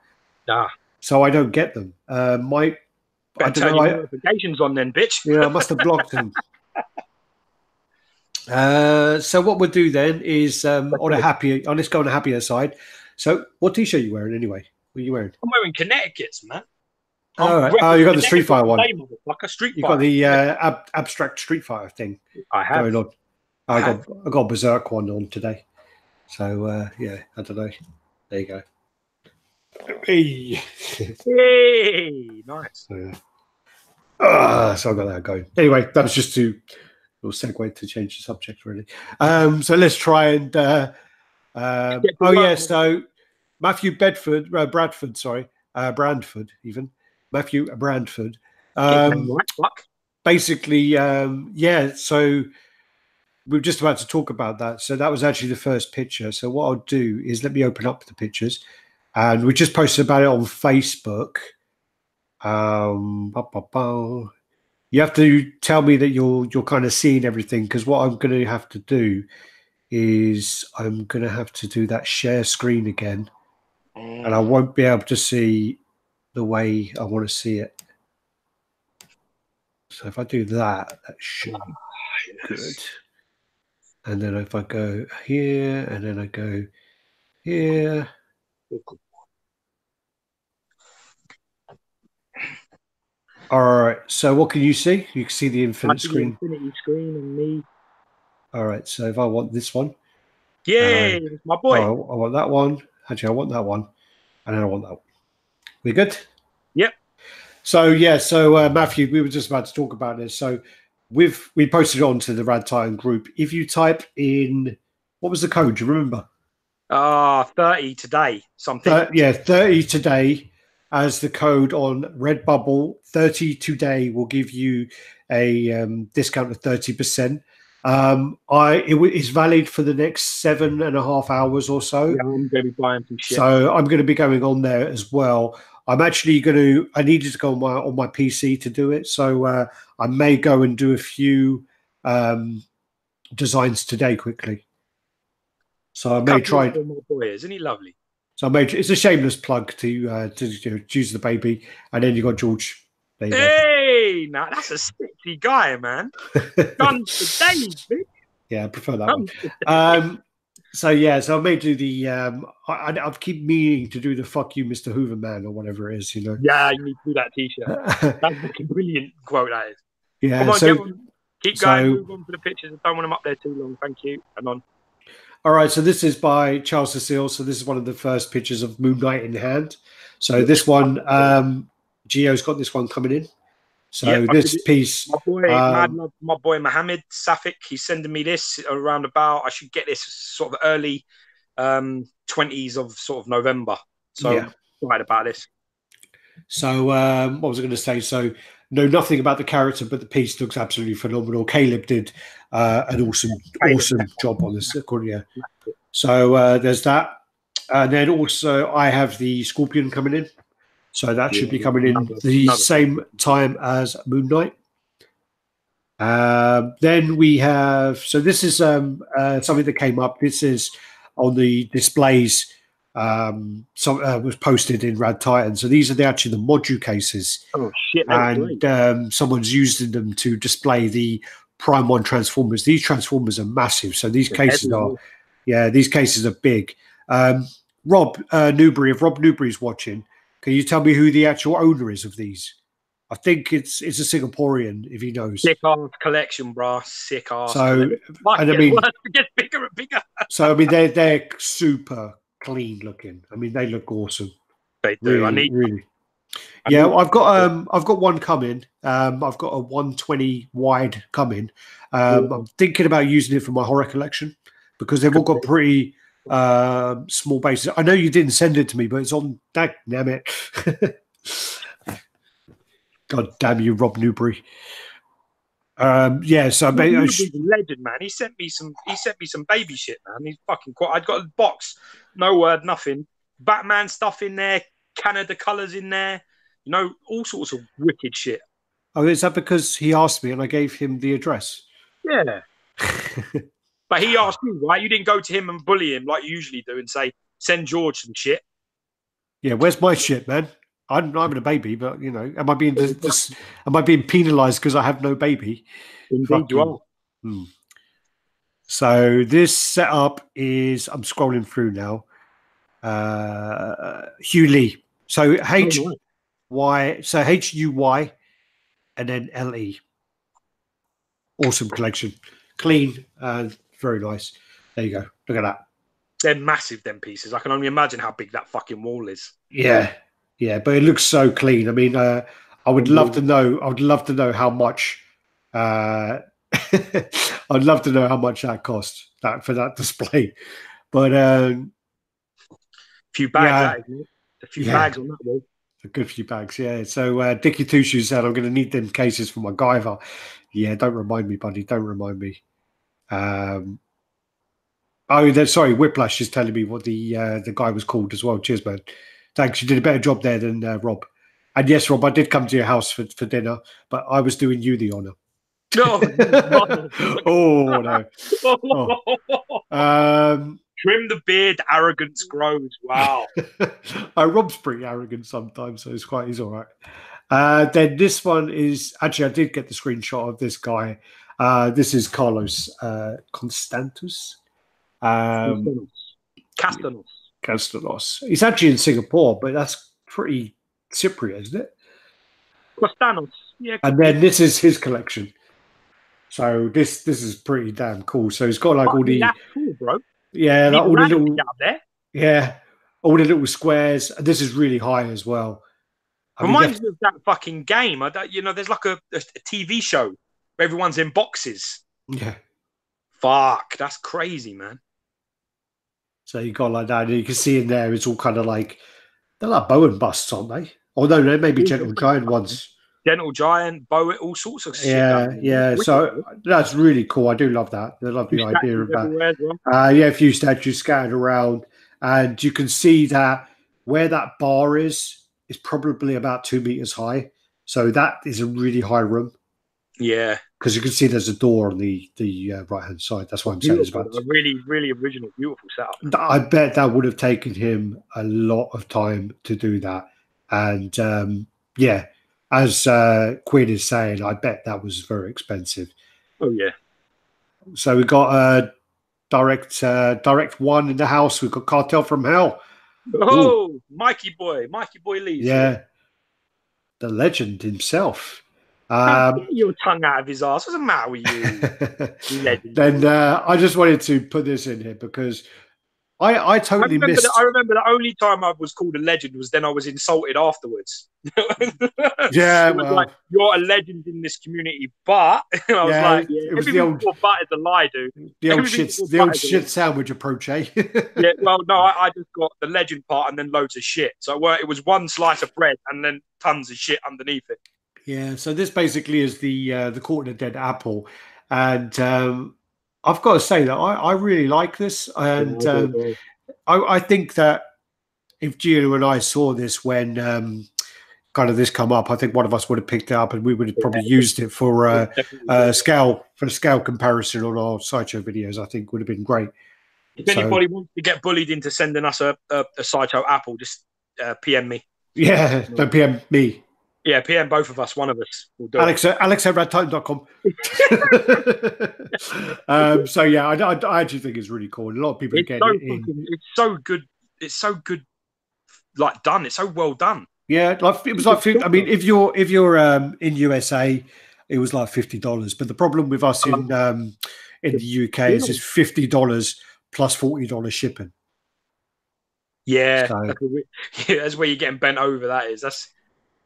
So I don't get them. I don't know. Notifications on then, bitch. Yeah, I must have blocked them. So what we'll do then is let's go on a happier side. So what t-shirt are you wearing anyway? What are you wearing? I'm wearing Connecticut's, man. All right. Oh, you got the Street Fighter one. Like a Street You Fighter. got the abstract Street Fighter thing. I have. Going on. I got a Berserk one on today. So yeah, I don't know. There you go. Hey, nice. So I got that going. Anyway, that was just to little segue to change the subject, really. So let's try and. So Matthew Brandford, even Matthew Brandford. Basically, So we're just about to talk about that. So that was actually the first picture. So what I'll do is let me open up the pictures, and we just posted about it on Facebook. You have to tell me that you're kind of seeing everything, because what I'm going to have to do is I'm going to have to do that share screen again, and I won't be able to see the way I want to see it. So if I do that, that should be good. And then if I go here, and then I go here. All right. So what can you see? You can see the infinite screen. The infinity screen and me. All right. So if I want this one. Yeah, my boy. I want that one. Actually, I want that one. And then I want that one. We good? Yep. So, yeah. So, Matthew, we were just about to talk about this. So we posted it onto the RaddTitan group. If you type in, what was the code? Do you remember? 30 today. Something. 30 today. As the code on Redbubble, 30 today will give you a discount of 30%. It's valid for the next 7.5 hours or so. Yeah, I'm going to be buying some shit. So I'm going to be going on there as well. I'm actually going to. I needed to go on my PC to do it, so I may go and do a few designs today quickly. So I may try. My boy, isn't he lovely? So I may. It's a shameless plug to choose the baby, and then you got George. Hey, now that's a sexy guy, man. Guns for days, bitch. Yeah, I prefer that one. So I may do the. I keep meaning to do the "fuck you, Mr. Hoover Man" or whatever it is. You know. Yeah, you need to do that T-shirt. That's a brilliant quote. That is. Yeah. Come on, keep going. Move on for the pictures. I don't want them up there too long. Thank you. And on. All right. So this is by Charles Cecile. So this is one of the first pictures of Moon Knight in hand. So this one, Gio's got this one coming in. So this piece, my boy Mohammed Safik, he's sending me this around about. I should get this sort of early 20s of sort of November. So I'm excited about this. So what was I going to say? So know nothing about the character, but the piece looks absolutely phenomenal. Caleb did an awesome job on this. Yeah. So there's that, and then also I have the Scorpion coming in. So that should be coming in the same time as Moon Knight. Then we have, so this is something that came up. This is on the displays. Was posted in RaddTitan. So these are actually the module cases. Oh shit! And someone's using them to display the Prime 1 Transformers. These Transformers are massive. So these cases are big. Rob Newbury, if Rob Newbury's watching, can you tell me who the actual owner is of these? I think it's a Singaporean, if he knows. Sick ass collection, brah. Sick ass. So, and I mean, it gets bigger and bigger. So I mean, they're super clean looking. I mean, they look awesome. They do. Really. I've got one coming. I've got a 120 wide coming. I'm thinking about using it for my horror collection because they've all got pretty small bases. I know you didn't send it to me, but it's on. Damn it! God damn you, Rob Newbury. So Newbury's a legend, man. He sent me some baby shit, man. He's fucking cool. I'd got a box, no word, nothing. Batman stuff in there, Canada colours in there, you know, all sorts of wicked shit. Oh, is that because he asked me and I gave him the address? Yeah. But he asked you, right? You didn't go to him and bully him like you usually do and say, send George some shit. Yeah, where's my shit, man? I'm having a baby, but you know, am I being penalised because I have no baby? Indeed, you are. So this setup is, I'm scrolling through now. Hugh Lee. So H-Y, so H-U-Y and then L-E. Awesome collection. Clean and very nice. There you go. Look at that. They're massive, them pieces. I can only imagine how big that fucking wall is. Yeah. Yeah, but it looks so clean. I mean, I would love to know. I would love to know how much. I'd love to know how much that cost for that display. But a few bags, a few bags on that wall. A good few bags, yeah. So Dickie Two Shoes said, "I'm going to need them cases for my Guyver." Yeah, don't remind me, buddy. Don't remind me. Sorry. Whiplash is telling me what the guy was called as well. Cheers, man. Thanks. You did a better job there than Rob. And yes, Rob, I did come to your house for dinner, but I was doing you the honour. No. Oh, no. Trim the beard, arrogance grows. Wow. Rob's pretty arrogant sometimes, so he's all right. Then this one is, actually, I did get the screenshot of this guy. This is Carlos Constantus. Castanos. He's actually in Singapore, but that's pretty Cypriot, isn't it? Costanos. Yeah. And then this is his collection. So this is pretty damn cool. So he's got like all the. That's cool, bro. Yeah, like all the little. There. Yeah, all the little squares. This is really high as well. Reminds me of that fucking game. There's like a TV show where everyone's in boxes. Yeah. Fuck, that's crazy, man. So you got like that, and you can see in there it's all kind of like they're like Bowen busts, aren't they? Oh no, they may be Gentle Giant ones. Gentle Giant, Bow, all sorts of shit. Yeah. So that's really cool. I do love that. I love the idea of that. Well. Yeah, a few statues scattered around, and you can see that where that bar is probably about 2 meters high. So that is a really high room. Yeah, because you can see there's a door on the right hand side. That's what I'm saying. It's about a really, really original, beautiful setup. I bet that would have taken him a lot of time to do that, and yeah, as Quinn is saying, I bet that was very expensive. Oh yeah. So we got a direct one in the house. We've got Cartel from Hell. Oh, ooh. Mikey Boy Lee. Yeah, the legend himself. Get your tongue out of his ass. What's the matter with you? Legend. Then I just wanted to put this in here because I totally missed. I remember the only time I was called a legend was then I was insulted afterwards. Yeah, well, like, you're a legend in this community, but I was like, it was the old but is a lie, dude. The old shit sandwich approach, eh? Yeah, well, no, I just got the legend part and then loads of shit. So it was one slice of bread and then tons of shit underneath it. Yeah, so this basically is the Caught in a Dead Apple, and I've got to say that I really like this, and I think that if Gio and I saw this when kind of this come up, I think one of us would have picked it up and we would have probably used it for scale comparison on our Sideshow videos. I think would have been great. If anybody wants to get bullied into sending us a Sideshow Apple, just PM me. Yeah, don't PM me. Yeah, PM both of us. One of us will do Alex at RaddTitan.com. So yeah, I actually think it's really cool. A lot of people are getting it in. It's so good. It's so good, like done. It's so well done. Yeah, like it was like. I mean, if you're in USA, it was like $50. But the problem with us in the UK is it's $50 plus $40 shipping. Yeah, so, that's where you're getting bent over. That is.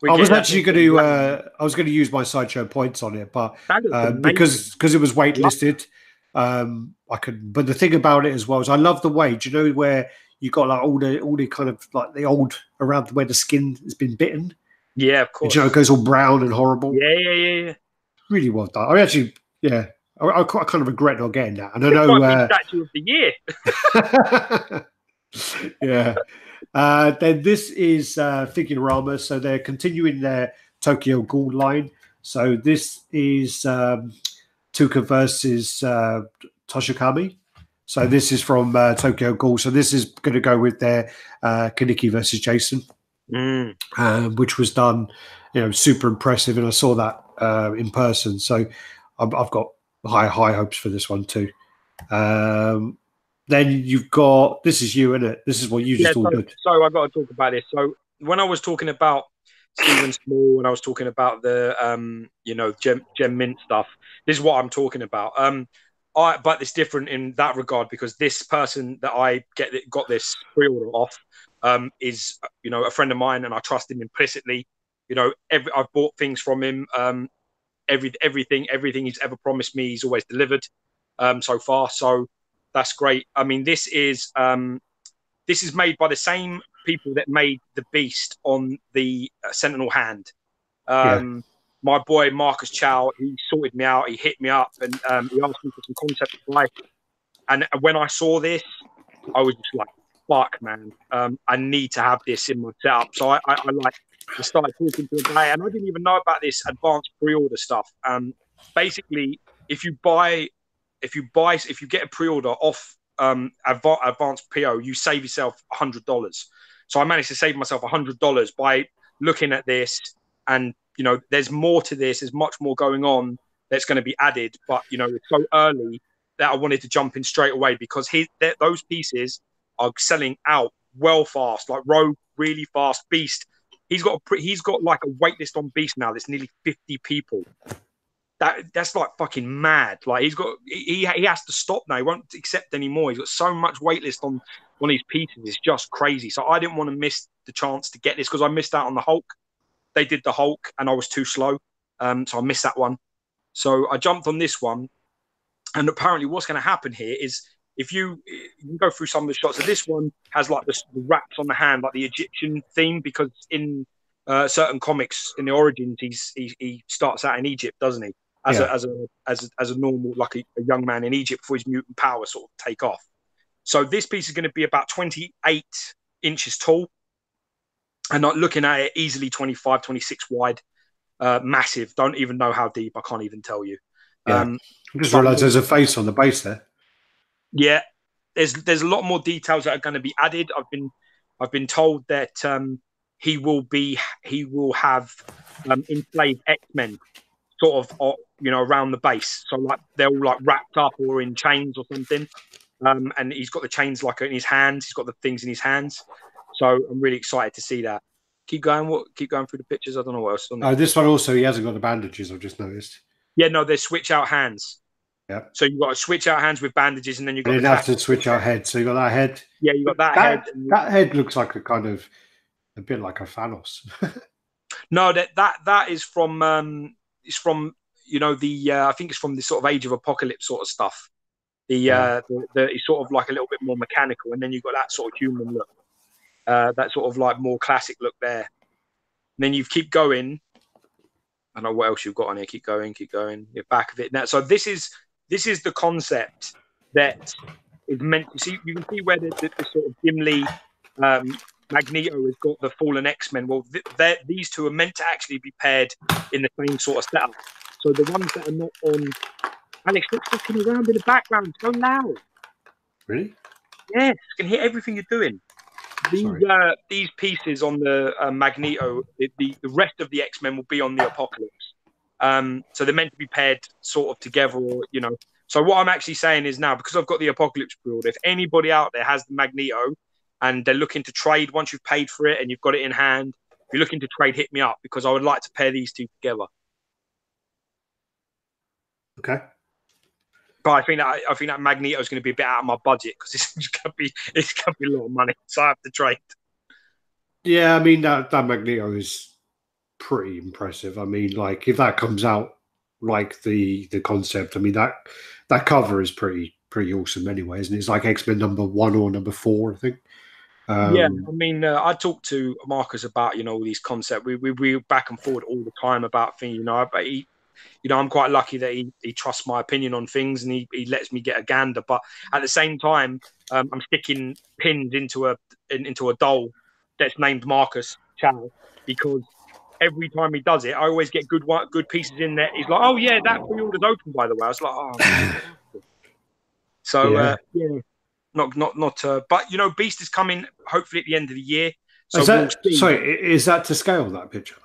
I was actually going to. I was going to use my Sideshow points on it, but because it was waitlisted, I could. But the thing about it as well is, I love the way. Do you know where you got like all the kind of like the old around where the skin has been bitten? Yeah, of course. You know, it goes all brown and horrible. Yeah. Really well done. I mean, actually, yeah, I kind of regret not getting that. And I know statue of the year. Yeah. Then this is Figurama, so they're continuing their Tokyo Ghoul line. So this is Tuka versus Toshikami. So this is from Tokyo Ghoul. So this is going to go with their Kaneki versus Jason, which was done, super impressive, and I saw that in person. So I've got high hopes for this one too. Then you've got, this is you, isn't it? This is what you just ordered. So I got to talk about this. So when I was talking about Stephen Small and I was talking about the, Gem Mint stuff, this is what I'm talking about. But it's different in that regard because this person that I got this pre-order off is, a friend of mine, and I trust him implicitly. I've bought things from him. Everything he's ever promised me, he's always delivered so far. So that's great. I mean, this is made by the same people that made the Beast on the Sentinel Hand. My boy Marcus Chow, he sorted me out. He hit me up and he asked me for some concept advice. And when I saw this, I was just like, "Fuck, man! I need to have this in my setup." So I started talking to a guy, and I didn't even know about this advanced pre-order stuff. Basically, if you get a pre-order off advanced PO, you save yourself $100. So I managed to save myself $100 by looking at this, and there's more to this. There's much more going on that's going to be added, but it's so early that I wanted to jump in straight away because those pieces are selling out well fast. Like Rogue, really fast. Beast, he's got like a wait list on Beast now. There's nearly 50 people. That's like fucking mad. Like he has to stop now. He won't accept anymore. He's got so much waitlist on his pieces. It's just crazy. So I didn't want to miss the chance to get this because I missed out on the Hulk. They did the Hulk and I was too slow. So I missed that one. So I jumped on this one. And apparently what's going to happen here is if you can go through some of the shots. So this one has like the wraps on the hand, like the Egyptian theme, because in certain comics in the origins, he starts out in Egypt, doesn't he? As a normal, like a young man in Egypt before his mutant powers sort of take off. So this piece is going to be about 28 inches tall, and not looking at it, easily 25, 26 wide, massive. Don't even know how deep. I can't even tell you. Yeah. I just realised there's a face on the base there. Yeah, there's a lot more details that are going to be added. I've been told that he will have enslaved X-Men sort of around the base. So like they're all like wrapped up or in chains or something. And he's got the chains like in his hands. He's got the things in his hands. So I'm really excited to see that. Keep going. Keep going through the pictures. I don't know what else. This one also, he hasn't got the bandages. I've just noticed. Yeah, no, they're switch out hands. Yeah. So you've got to switch out hands with bandages, and then you've got. You have to switch out head. So you got that head. Yeah, you got that head. That head looks like a bit like a Thanos. No, that is from. It's from I think it's from the sort of Age of Apocalypse sort of stuff. It's sort of like a little bit more mechanical, and then you've got that sort of human look, that sort of like more classic look there. And then you keep going. I don't know what else you've got on here. Keep going. You're back of it now. So this is the concept that is meant to see. You can see where the sort of dimly Magneto has got the fallen X-Men. Well, these two are meant to actually be paired in the same sort of setup. So the ones that are not on. Alex, stop fucking around in the background. It's so loud. Really? Yes, you can hear everything you're doing. These pieces on the Magneto, the rest of the X-Men will be on the Apocalypse. So they're meant to be paired sort of together, or So what I'm actually saying is now, because I've got the Apocalypse pre-order, if anybody out there has the Magneto and they're looking to trade, once you've paid for it and you've got it in hand, if you're looking to trade, hit me up, because I would like to pair these two together. Okay. But I think that Magneto is going to be a bit out of my budget, because it's going to be a lot of money, so I have to trade. Yeah, I mean that Magneto is pretty impressive. I mean, like if that comes out like the concept, I mean that cover is pretty awesome anyway, isn't it? It's like X-Men #1 or #4, I think. Yeah, I mean, I talked to Marcus about all these concepts. We back and forward all the time about things. But I'm quite lucky that he trusts my opinion on things, and he lets me get a gander. But at the same time, I'm sticking pins into a doll that's named Marcus Channel, because every time he does it, I always get good pieces in there. He's like, "Oh yeah, that pre-order's open, by the way." I was like, "Oh." So yeah. But Beast is coming hopefully at the end of the year. So we'll see. Sorry, is that to scale, that picture?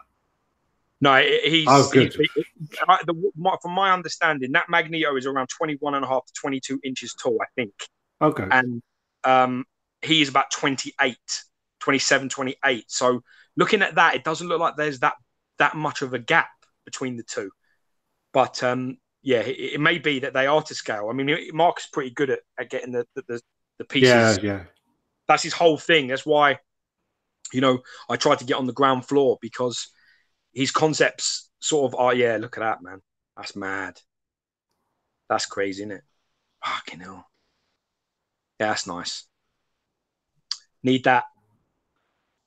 No, he's. Oh, good. From my understanding, that Magneto is around 21.5 to 22 inches tall, I think. Okay. And he is about 27, 28. So looking at that, it doesn't look like there's that much of a gap between the two. But yeah, it may be that they are to scale. I mean, Mark is pretty good at getting the pieces. Yeah. That's his whole thing. That's why, I tried to get on the ground floor, because his concepts sort of are, yeah, look at that, man. That's mad. That's crazy, isn't it? Fucking hell. Yeah, that's nice. Need that.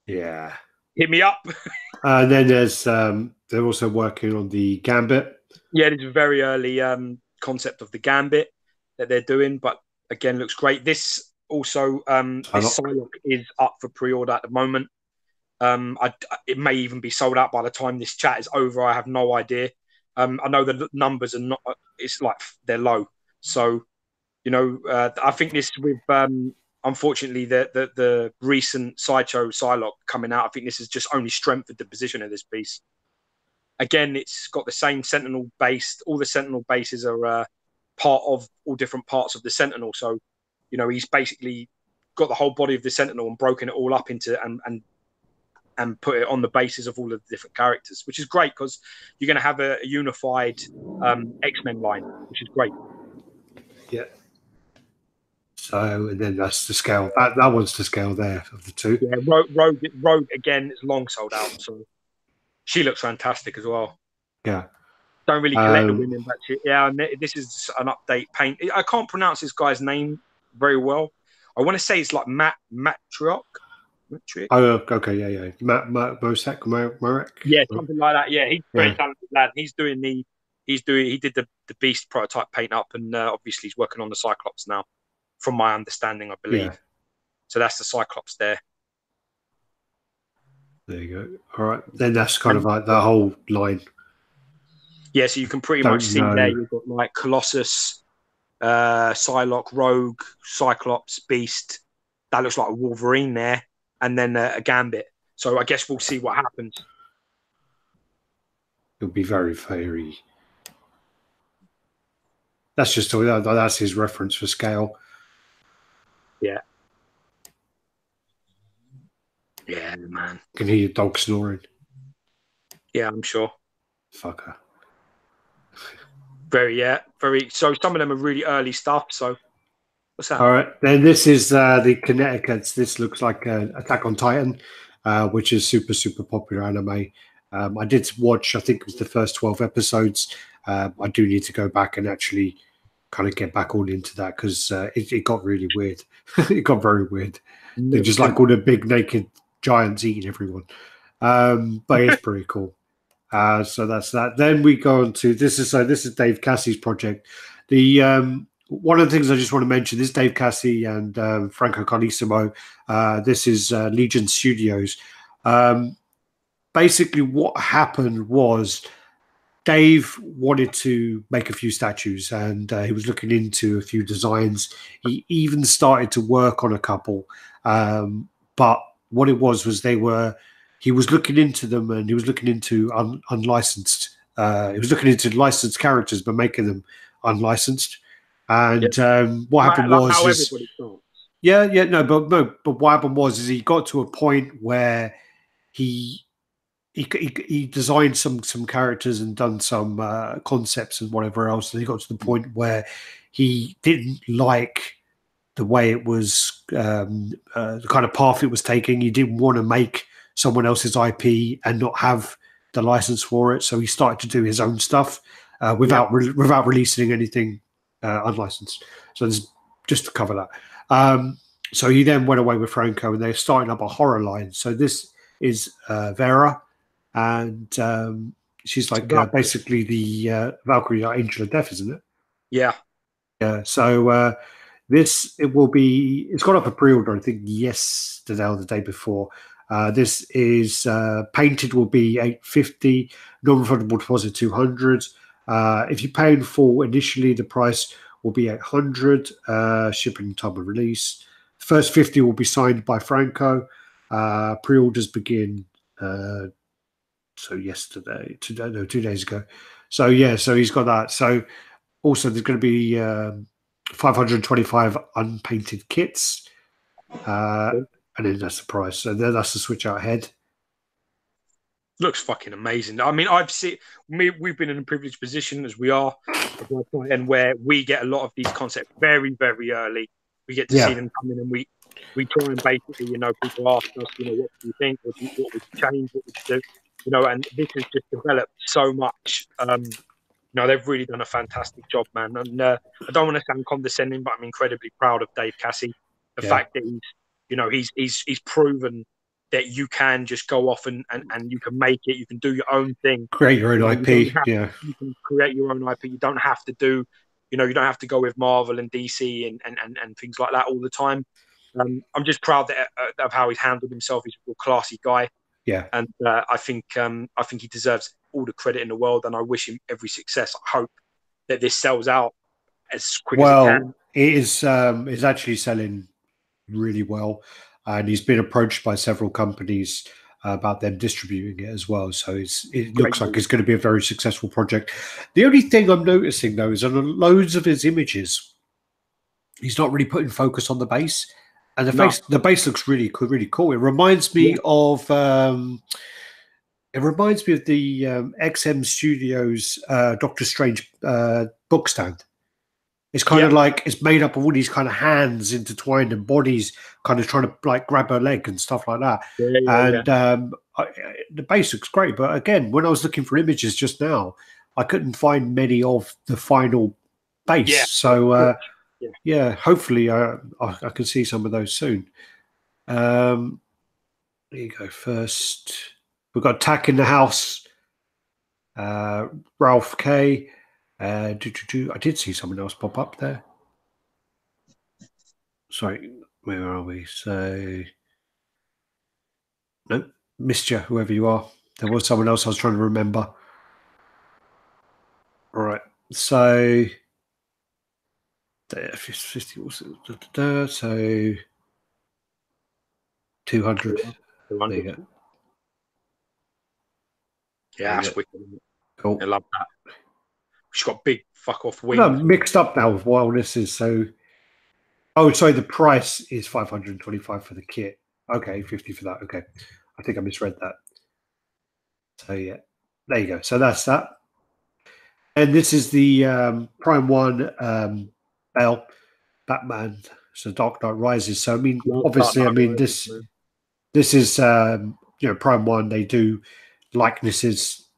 Yeah. Hit me up. And then there's, they're also working on the Gambit. Yeah, it's a very early concept of the Gambit that they're doing, but again, looks great. This also, this Psylocke is up for pre-order at the moment. It may even be sold out by the time this chat is over. I have no idea. I know the numbers are not. It's like they're low. So, I think this with unfortunately the recent Sideshow Psylocke coming out, I think this has just only strengthened the position of this piece. Again, it's got the same Sentinel base. All the Sentinel bases are part of all different parts of the Sentinel. So, he's basically got the whole body of the Sentinel and broken it all up into and put it on the basis of all of the different characters, which is great, because you're going to have a unified X-Men line, which is great. Yeah. So, and then that's the scale. That one's the scale there of the two. Yeah, Rogue again is long sold out, so she looks fantastic as well. Yeah. Don't really collect the women, but and this is an update paint. I can't pronounce this guy's name very well. I want to say it's like Matriarch. Metric. Oh, okay, yeah. Marek. Yeah, something like that. Yeah, he's a very talented lad. He did the Beast prototype paint up, and obviously he's working on the Cyclops now, from my understanding, I believe. Yeah. So that's the Cyclops there. There you go. All right, then that's kind of like the whole line. Yeah, so you can pretty much see there you've got like Colossus, Psylocke, Rogue, Cyclops, Beast. That looks like a Wolverine there, and then a Gambit. So I guess we'll see what happens. It'll be very fairy. That's just that's his reference for scale. Yeah. Yeah, man. Can hear your dog snoring. Yeah, I'm sure. Fucker. Very. So some of them are really early stuff. So what's that? All right, then this is the Connecticut's. This looks like Attack on Titan, which is super popular anime. I did watch, I think it was the first 12 episodes. I do need to go back and actually kind of get back all into that because it got really weird. It got very weird. They're just like all the big naked giants eating everyone. But it's pretty cool. So that's that. Then we go on to this is Dave Cassie's project. The one of the things I just want to mention is Dave Cassie and Franco Carlissimo. This is Legion Studios. Basically, what happened was Dave wanted to make a few statues, and he was looking into a few designs. He even started to work on a couple, but what it was he was looking into them, and he was looking into unlicensed. He was looking into licensed characters, but making them unlicensed. And what happened was, but what happened was he got to a point where he designed some characters and done some concepts and whatever else, and he got to the point where he didn't like the way it was, the kind of path it was taking. He didn't want to make someone else's IP and not have the license for it, so he started to do his own stuff without releasing anything unlicensed. So there's just to cover that. So he then went away with Franco, and they're starting up a horror line. So this is Vera. And she's like basically the Valkyrie, Angel of Death, isn't it? Yeah. So it's gone up for pre-order, I think, yesterday or the day before. This is painted will be $850, non-refundable deposit $200. If you pay in full initially, the price will be $800. Shipping, time of release. First 50 will be signed by Franco. Pre-orders begin. So 2 days ago. So he's got that. So also there's going to be 525 unpainted kits, and then that's the price. So that's the switch out head. Looks fucking amazing. I mean, we've been in a privileged position as we are, and where we get a lot of these concepts very, very early. We get to see them come in, and we try and basically, people ask us, what do you think? What would you change? What would you do? And this has just developed so much. They've really done a fantastic job, man. And I don't want to sound condescending, but I'm incredibly proud of Dave Cassie. The fact that he's proven that you can just go off and you can make it. You can do your own thing. Create your own IP. You can create your own IP. You don't have to do, you don't have to go with Marvel and DC and things like that all the time. I'm just proud of how he's handled himself. He's a real classy guy. Yeah, and I think he deserves all the credit in the world, and I wish him every success. I hope that this sells out as quick as it can. It is actually selling really well, and he's been approached by several companies about them distributing it as well. So it looks like it's going to be a very successful project. The only thing I'm noticing though is on loads of his images, he's not really putting focus on the base. And the base looks really cool. It reminds me of the XM Studios Doctor Strange book stand. It's kind of like it's made up of all these kind of hands intertwined and bodies kind of trying to like grab her leg and stuff like that. The base looks great, but again, when I was looking for images just now, I couldn't find many of the final base. So. Hopefully I can see some of those soon. There you go. First, we've got Tack in the House. Ralph K. I did see someone else pop up there. Sorry, where are we? So, no, missed you, whoever you are. There was someone else I was trying to remember. All right, so there, 50, so 200. There you go. Yeah, that's wicked. Cool. I love that. She's got big fuck off wings. I'm mixed up now with what this is. So, oh, sorry, the price is 525 for the kit. Okay, 50 for that. Okay, I think I misread that. So yeah, there you go. So that's that. And this is the Prime 1 Bale Batman. So Dark Knight Rises. So I mean, obviously, I mean this is Prime 1. They do likenesses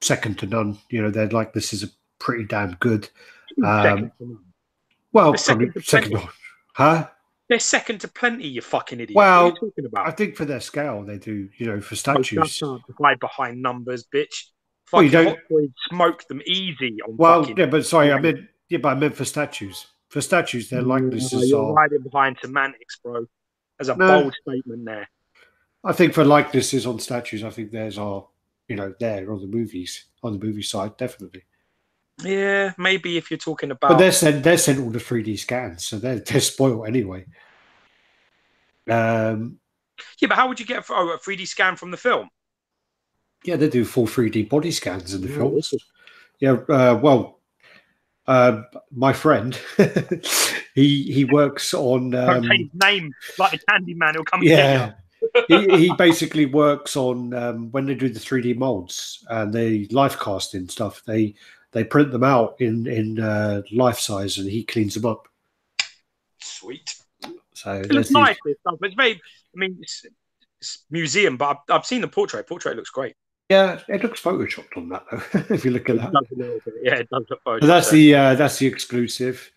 second to none. You know, their likeness is pretty damn good. Well, second, huh? They're second to plenty, you fucking idiot. Well, what are you talking about? I think for their scale, they do. You know, for statues, hide behind numbers, bitch. Well, you don't smoke them easy on. Well, yeah, but sorry, I meant for statues. For statues, their likenesses you're hiding behind semantics, bro. There's a bold statement there. I think for likenesses on statues, I think theirs are, there on the movie side, definitely. Yeah, maybe if you're talking about, but they're sent all the 3D scans, so they're spoiled anyway. Yeah, but how would you get a 3D scan from the film? Yeah, they do full 3D body scans in the films. Yeah, my friend, he works on. Don't say his name like the Candyman. He'll come. Yeah, he basically works on when they do the 3D molds and the life casting stuff. They print them out in life size, and he cleans them up. Sweet. So it looks nice. It's very. I mean, it's museum, but I've seen the portrait. Portrait looks great. Yeah, it looks photoshopped on that though. If you look at that, yeah, it does look photoshopped. So that's the exclusive,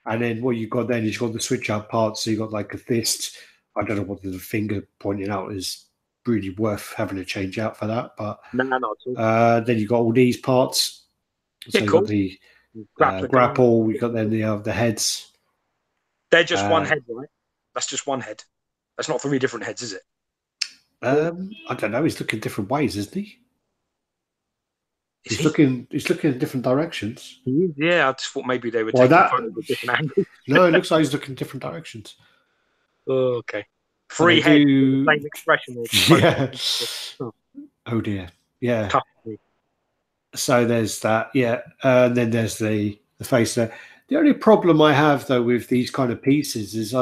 and then what you've got then is you've got the switch out parts. So you got like a fist. I don't know what the finger pointing out is really worth having to change out for that, but no, not at all. Then you got all these parts. So you got the grapple. You got then the heads. They're just one head, right? That's just one head. That's not 3 different heads, is it? I don't know. He's looking different ways, isn't he? He's looking in different directions. Yeah, I just thought maybe they were taking photos of different angles. No, it looks like he's looking in different directions. Oh, okay. 3 heads, same expression. Yeah. Oh dear. Yeah. So there's that. Yeah, and then there's the face there. The only problem I have though with these kind of pieces is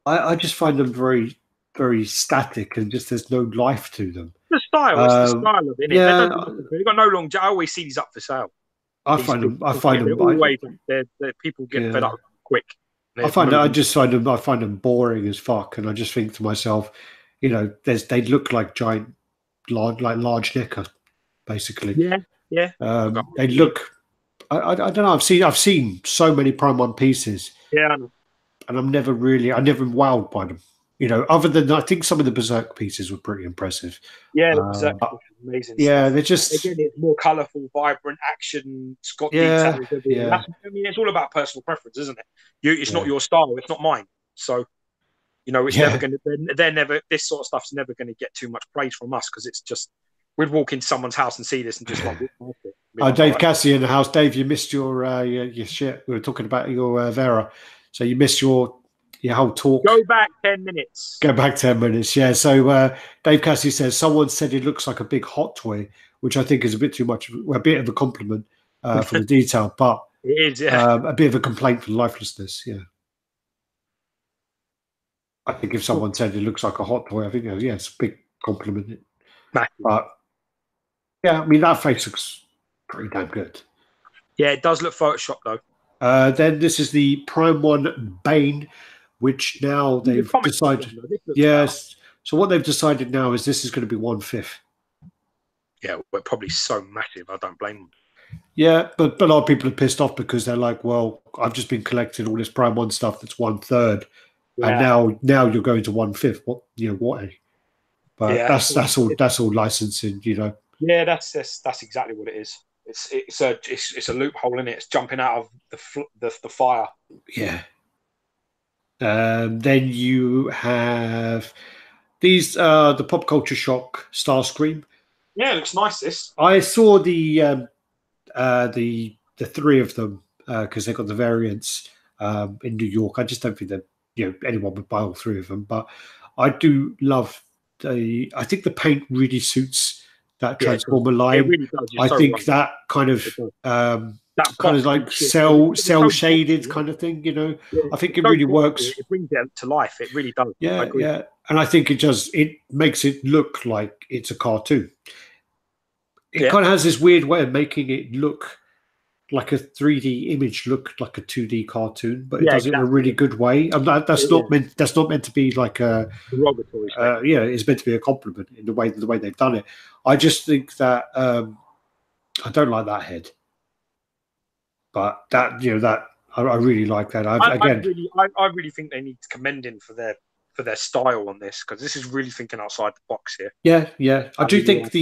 I just find them very, very static and just there's no life to them. The style, it's the style of it. Yeah, they've got no longevity. I always see these up for sale. I find them always. People get fed up quick. I find them boring as fuck, and I just think to myself, they look like giant, large necker, basically. Yeah. They look. I don't know. I've seen so many Prime 1 pieces. Yeah, I know. And I never wowed by them. Other than I think some of the Berserk pieces were pretty impressive. Yeah, the Berserk was amazing. Yeah, they're just again, it's more colourful, vibrant action. It's got details. Yeah. It's all about personal preference, isn't it? It's not your style. It's not mine. So, it's never going to. They're never. This sort of stuff's never going to get too much praise from us because it's just. We'd walk into someone's house and see this and just like. Dave Cassie in the house. Dave, you missed your shit. We were talking about your Vera, so you missed your whole talk. Go back 10 minutes. Go back 10 minutes. Yeah. So Dave Cassie says someone said it looks like a big hot toy, which I think is a bit too much. A bit of a compliment for the detail, but it is. Yeah. A bit of a complaint for lifelessness. Yeah. I think if someone said it looks like a hot toy, I think it's a big compliment. But yeah, I mean that face looks pretty damn good. Yeah, it does look photoshopped though. Then this is the Prime 1 Bane, which now they've decided. Yes. So what they've decided now is this is going to be 1/5. Yeah, we're probably so massive. I don't blame them. Yeah, but a lot of people are pissed off because they're like, well, I've just been collecting all this Prime 1 stuff that's 1/3. and now you're going to 1/5. What? But yeah, that's all licensing, Yeah, that's exactly what it is. It's a loophole in it. It's jumping out of the fire. Yeah. Then you have these the Pop Culture Shock Starscream. Yeah, it looks nice. This I saw the three of them because they got the variants in New York. I just don't think that anyone would buy all three of them, but I do love I think the paint really suits that Transformer line. It really does. I think that kind of like cell shaded kind of thing, I think it really works. It brings it to life. It really does. Yeah, yeah. And I think it makes it look like it's a cartoon. It kind of has this weird way of making it look like a 3D image, look like a 2D cartoon, but it does it in a really good way. And that's not meant to be like a derogatory. It's meant to be a compliment in the way they've done it. I just think that I don't like that head, but that I really like that. I really think they need commending for their style on this, because this is really thinking outside the box here. Yeah. I do think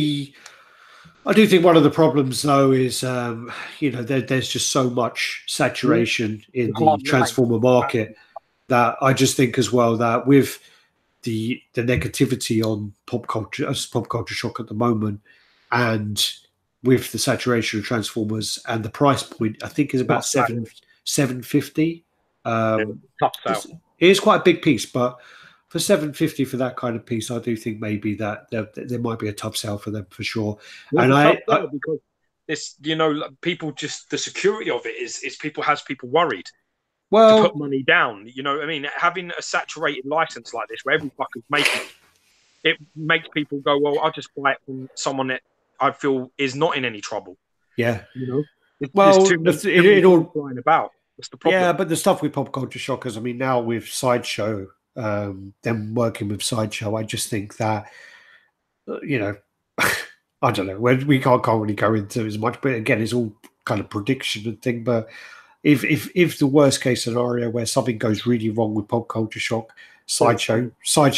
one of the problems though is there's just so much saturation in the Transformer market that I just think as well that with the negativity on pop culture shock at the moment, and with the saturation of Transformers and the price point, I think is about $750. Tough sale. It is quite a big piece, but for $750 for that kind of piece, I do think maybe that there might be a tough sale for them for sure. And because this, people just, the security of it is people worried. To put money down, what I mean? Having a saturated license like this, where every fucker's making it makes people go, well, I'll just buy it from someone that I feel is not in any trouble. Yeah, it all flying about. That's the problem. Yeah, but the stuff with Pop Culture Shockers, I mean, now with Sideshow, them working with Sideshow, I just think that I don't know. We can't really go into as much, but again, it's all kind of prediction and thing. But if the worst case scenario where something goes really wrong with Pop Culture Shock, Sideshow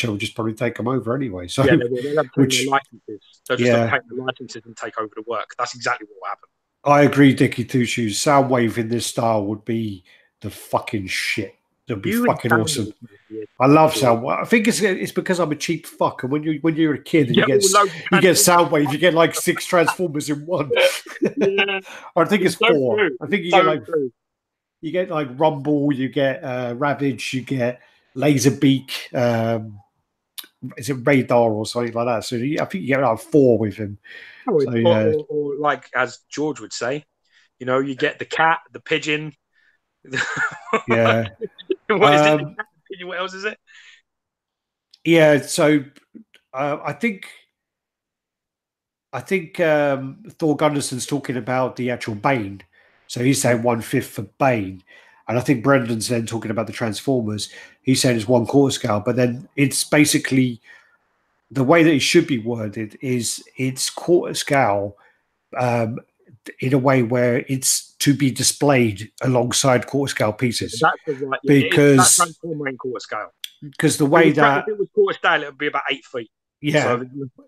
will just probably take them over anyway. So they'll have their licenses. They'll just take the licenses and take over the work. That's exactly what will happen. I agree, Dickie Two Shoes. Soundwave in this style would be the fucking shit. It'd be fucking awesome. I love Soundwave. I think it's because I'm a cheap fuck, and when you're a kid and you get Soundwave, you get like 6 Transformers in one. Or I think it's 4. I think you get like Rumble, you get Ravage, you get Laserbeak. Is it Radar or something like that? So I think you get like 4 with him. Or like as George would say, you get the cat, the pigeon. Yeah. What is it? What else is it? Yeah, so I think Thor Gunnarson's talking about the actual Bane. So he's saying 1/5 for Bane. And I think Brendan's then talking about the Transformers. He's saying it's 1/4 scale, but then it's basically the way that it should be worded is it's 1/4 scale in a way where it's to be displayed alongside 1/4 scale pieces. That's right. Because that Transformer ain't 1/4 scale. Because the way that if it was 1/4 scale, it would be about 8 feet. Yeah.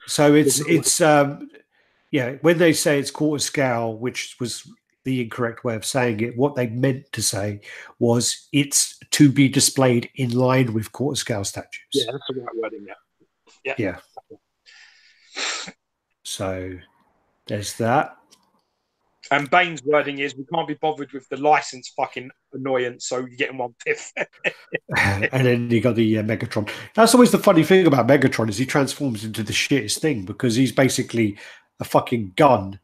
So it's when they say it's 1/4 scale, which was the incorrect way of saying it, what they meant to say was it's to be displayed in line with 1/4 scale statues. Yeah, that's the right wording. Yeah. So there's that. And Bane's wording is, we can't be bothered with the license fucking annoyance, so you're getting 1/5. And then you got the Megatron. That's always the funny thing about Megatron, is he transforms into the shittest thing, because he's basically a fucking gun.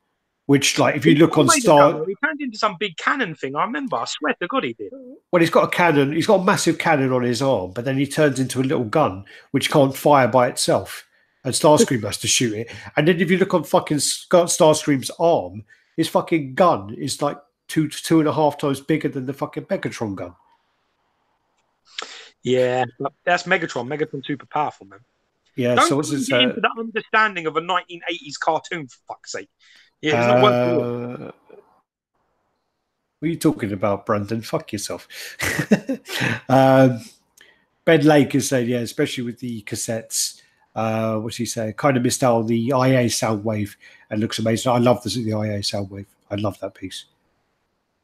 Which, like, if you look on Star, he turned into some big cannon thing. I remember. I swear to God, he did. Well, he's got a cannon. He's got a massive cannon on his arm, but then he turns into a little gun which can't fire by itself, and Starscream has to shoot it. And then if you look on fucking Starscream's arm, his fucking gun is like 2.5 times bigger than the fucking Megatron gun. Yeah, but that's Megatron. Megatron's super powerful, man. Yeah, Don't so what's get into that understanding of a 1980s cartoon, for fuck's sake. Yeah, it's not what are you talking about, Brandon? Fuck yourself. Ben Lake is saying, yeah, especially with the cassettes. What's he saying? Kind of missed out on the IA Soundwave and looks amazing. I love the IA Soundwave. I love that piece.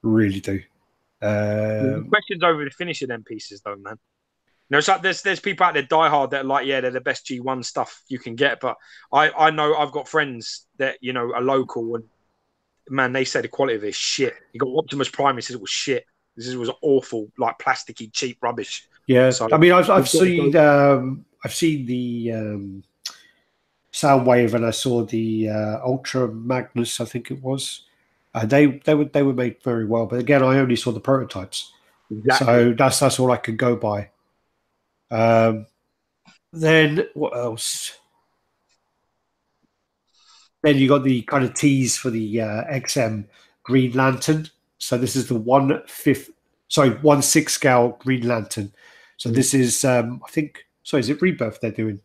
Really do. Questions over the finish of them pieces, though, man. No, it's like there's people out there diehard that are like, yeah, they're the best G1 stuff you can get. But I know I've got friends that, you know, are local and, man, they say the quality of it is shit. You got Optimus Prime, he says it was shit. This was awful, like plasticky, cheap rubbish. Yeah, so, I mean, I've seen the Soundwave, and I saw the Ultra Magnus, I think it was. They were made very well, but again, I only saw the prototypes, exactly. So that's all I could go by. Then what else? Then you got the kind of tease for the XM Green Lantern. So this is the 1/6 scale Green Lantern. So this is, I think, sorry, is it Rebirth they're doing?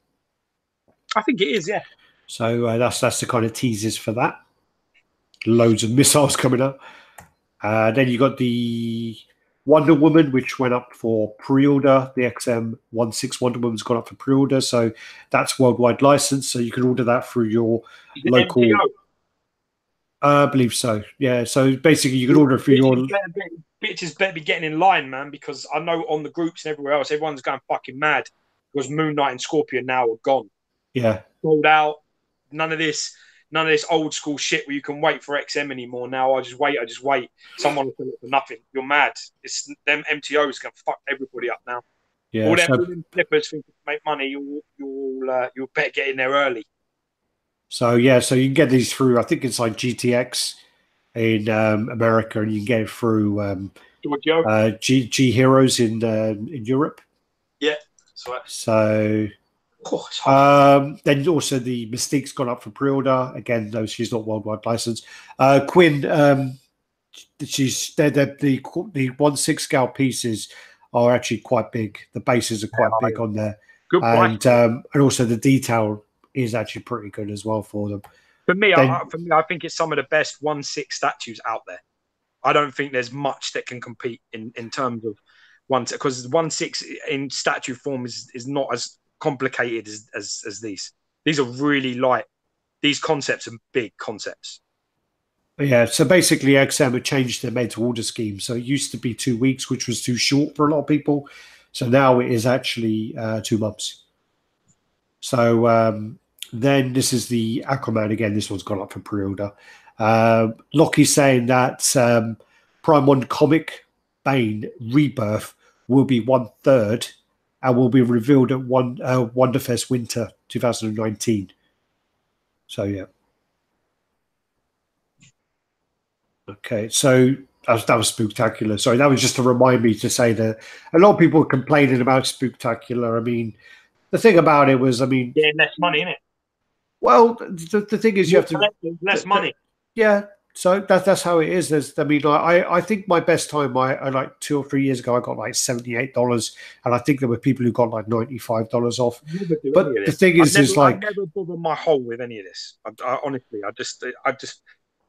I think it is, yeah. So that's the kind of teasers for that. Loads of missiles coming up. Then you got the Wonder Woman, which went up for pre-order. The XM 1/6 Wonder Woman's gone up for pre-order, so that's worldwide license. So you can order that through your local. MTO? I believe so. Yeah. So basically, you can order it through your. Bitches better be getting in line, man, because I know on the groups and everywhere else, everyone's going fucking mad because Moon Knight and Scorpion now are gone. Yeah. Sold out. None of this old school shit where you can wait for XM anymore. Now I just wait. Someone will sell it for nothing. You're mad. It's them MTOs going to fuck everybody up now. Yeah. All them flippers think to make money. You'll better get in there early. So yeah, so you can get these through. I think it's like GTX in America, and you can get it through G Heroes in Europe. Yeah. So. Then also the Mystique's gone up for pre-order. Again, though she's not worldwide licensed. Quinn, the 1/6 scale pieces are actually quite big. The bases are quite big on there. Good and also the detail is actually pretty good as well for them. For me, I think it's some of the best 1/6 statues out there. I don't think there's much that can compete in terms of because 1/6 in statue form is not as complicated as these. These are really light. These concepts are big concepts. Yeah, so basically XM had changed their made-to-order scheme. So it used to be 2 weeks, which was too short for a lot of people. So now it is actually 2 months. So then this is the Aquaman again. This one's gone up for pre-order. Lockie's saying that Prime 1 comic Bane Rebirth will be 1/3 and will be revealed at Wonderfest Winter 2019. So yeah. Okay, so that was Spooktacular. Sorry, that was just to remind me to say that a lot of people are complaining about Spooktacular. I mean, the thing about it was, getting less money, innit? Well, the thing is, you have to less money. Yeah, so that's how it is. I think my best time, I like 2 or 3 years ago, I got like $78, and I think there were people who got like $95 off. But the thing is, I never bother my hole with any of this. Honestly,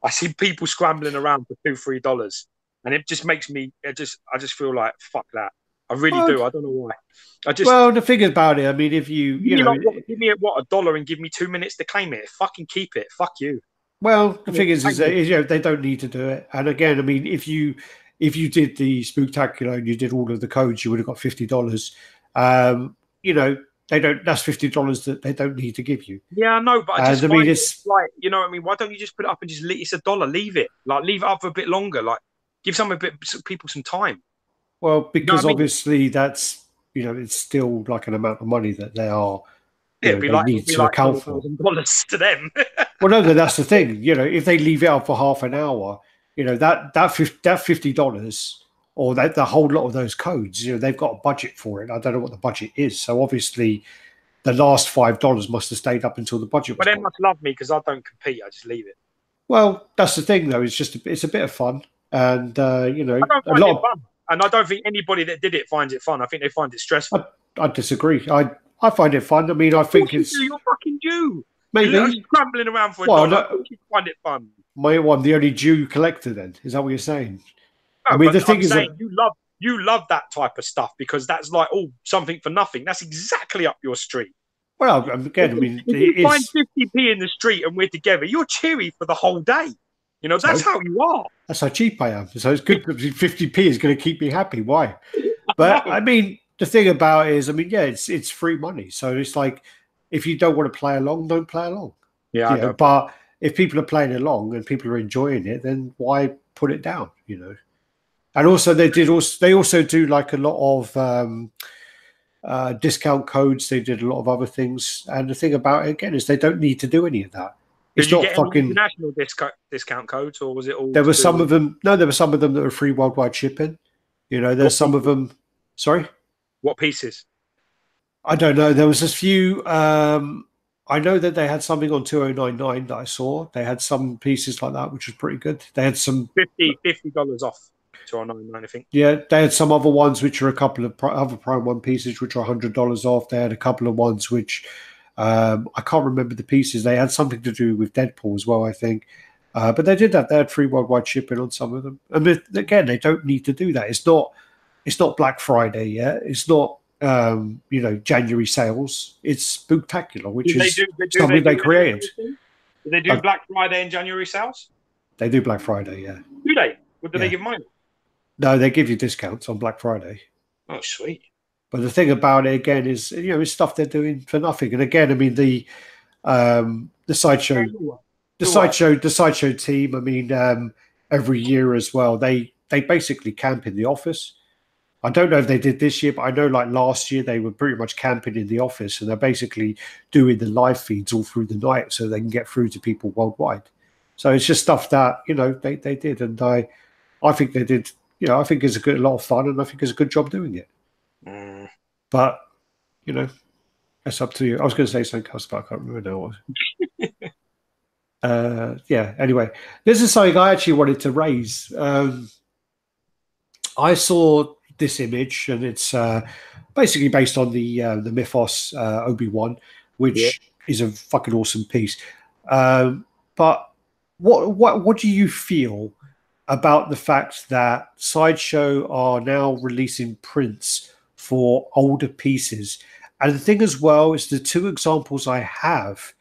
I see people scrambling around for $2-3, and it just makes me. I just feel like fuck that. I really do. I don't know why. The thing about it, if you give me $1 and give me 2 minutes to claim it, fucking keep it. Fuck you. Well, the thing is they don't need to do it. And again, if you did the Spooktacular and you did all of the codes, you would have got $50. They don't. That's $50 that they don't need to give you. Yeah, I know, but I just it's like, you know what I mean? Why don't you just put it up and just it's $1? Leave it. Like, leave it up for a bit longer. Like, give people some time. Well, because obviously that's it's still like an amount of money that they are. They need to account for $1,000 to them. Well, no, that's the thing. If they leave it out for half an hour, that $50 or the whole lot of those codes, they've got a budget for it. I don't know what the budget is. So obviously, the last $5 must have stayed up until the budget. But they must love me because I don't compete. I just leave it. Well, that's the thing, though. It's a bit of fun, and I don't find it fun. And I don't think anybody that did it finds it fun. I think they find it stressful. I disagree. I find it fun. I think it's. You're fucking Jew. Maybe you're scrambling around for $1. You find it fun. I'm the only Jew collector. Then is that what you're saying? No, the thing is, you You love that type of stuff because that's like, oh, something for nothing. That's exactly up your street. Well, again, I mean, if you find 50p in the street and we're together, you're cheery for the whole day. You know, that's how you are. That's how cheap I am. So it's good. 50p is going to keep me happy. Why? But I mean, the thing about it is, I mean, yeah, it's free money. So it's like, if you don't want to play along, don't play along. Yeah, you know, but if people are playing along and people are enjoying it, then why put it down? You know. And also, they also do like a lot of discount codes. They did a lot of other things. And the thing about it again is they don't need to do any of that. Did you get any international discount codes, or was it all? There were some of them. No, there were some of them that were free worldwide shipping. You know, there's some of them. Sorry, what pieces? I don't know. There was a few. I know that they had something on 2099 that I saw. They had some pieces like that, which was pretty good. They had some $50 off 2099, I think. Yeah, they had some other ones which are a couple of other Prime 1 pieces which are $100 off. They had a couple of ones which I can't remember the pieces. They had something to do with Deadpool as well, I think. But they did that. They had free worldwide shipping on some of them. And again, they don't need to do that. It's not Black Friday yet. It's not January sales. It's Spooktacular, which is something they created. Do they do Black Friday and January sales? They do Black Friday, yeah. Do they? What do they give money? No, they give you discounts on Black Friday. Oh, sweet. But the thing about it again is, it's stuff they're doing for nothing. And again, I mean the sideshow team. I mean, every year as well, they basically camp in the office. I don't know if they did this year, but I know like last year they were pretty much camping in the office, and they're basically doing the live feeds all through the night so they can get through to people worldwide. So it's just stuff that they did, and I think they did. I think it's a lot of fun, and I think it's a good job doing it. But that's up to you. I was going to say something else, but I can't remember now what. Yeah. Anyway, this is something I actually wanted to raise. I saw this image, and it's basically based on the Mythos Obi-Wan, which is a fucking awesome piece. But what do you feel about the fact that Sideshow are now releasing prints for older pieces? And the thing as well is the two examples I have,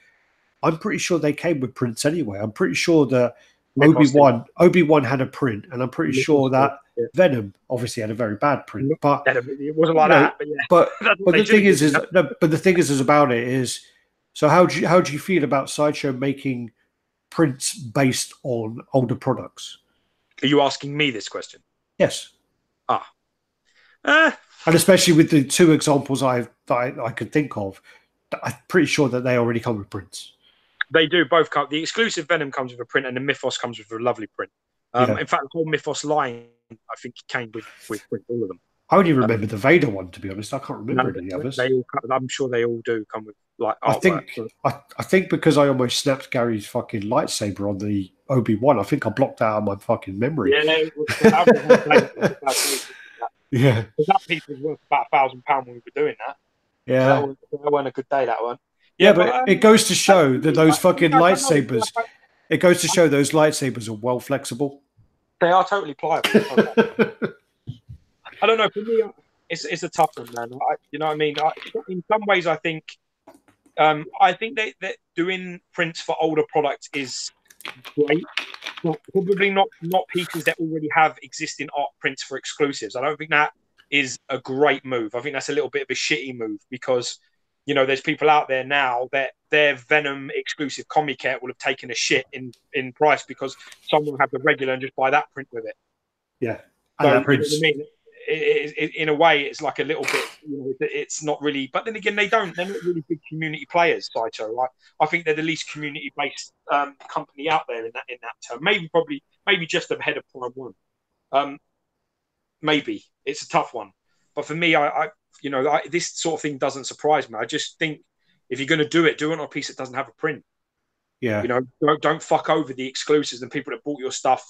I'm pretty sure they came with prints anyway. I'm pretty sure that Obi-Wan had a print, and I'm pretty sure that Venom obviously had a very bad print. But it wasn't like that. But yeah. But the thing is about it is, so how do you feel about Sideshow making prints based on older products? Are you asking me this question? Yes. And especially with the two examples I could think of, I'm pretty sure that they already come with prints. They do both come. The exclusive Venom comes with a print, and the Mythos comes with a lovely print. In fact, the whole Mythos line, I think, came with all of them. I only remember the Vader one, to be honest. I can't remember any others. I'm sure they all do come with like. I think because I almost snapped Gary's fucking lightsaber on the Obi-Wan, I think I blocked that out of my fucking memory. Yeah, because that piece was worth about £1,000 when we were doing that. Yeah, that wasn't a good day. That one. Yeah, but it goes to show that those fucking lightsabers. It goes to show those lightsabers are well flexible. They are totally pliable. I don't know. For me, it's a tough one, man. You know what I mean? In some ways, I think that doing prints for older products is great. But probably not pieces that already have existing art prints for exclusives. I don't think that is a great move. I think that's a little bit of a shitty move because, there's people out there now that their Venom exclusive comic kit will have taken a shit in price because someone will have the regular and just buy that print with it. Yeah. So, you know what I mean? In a way, it's like a little bit, it's not really, but then again, they're not really big community players, Sideshow. I think they're the least community-based company out there in that term. Maybe just ahead of Prime 1. Maybe. It's a tough one. But for me, this sort of thing doesn't surprise me. I just think if you're going to do it on a piece that doesn't have a print. Yeah. Don't fuck over the exclusives and people that bought your stuff,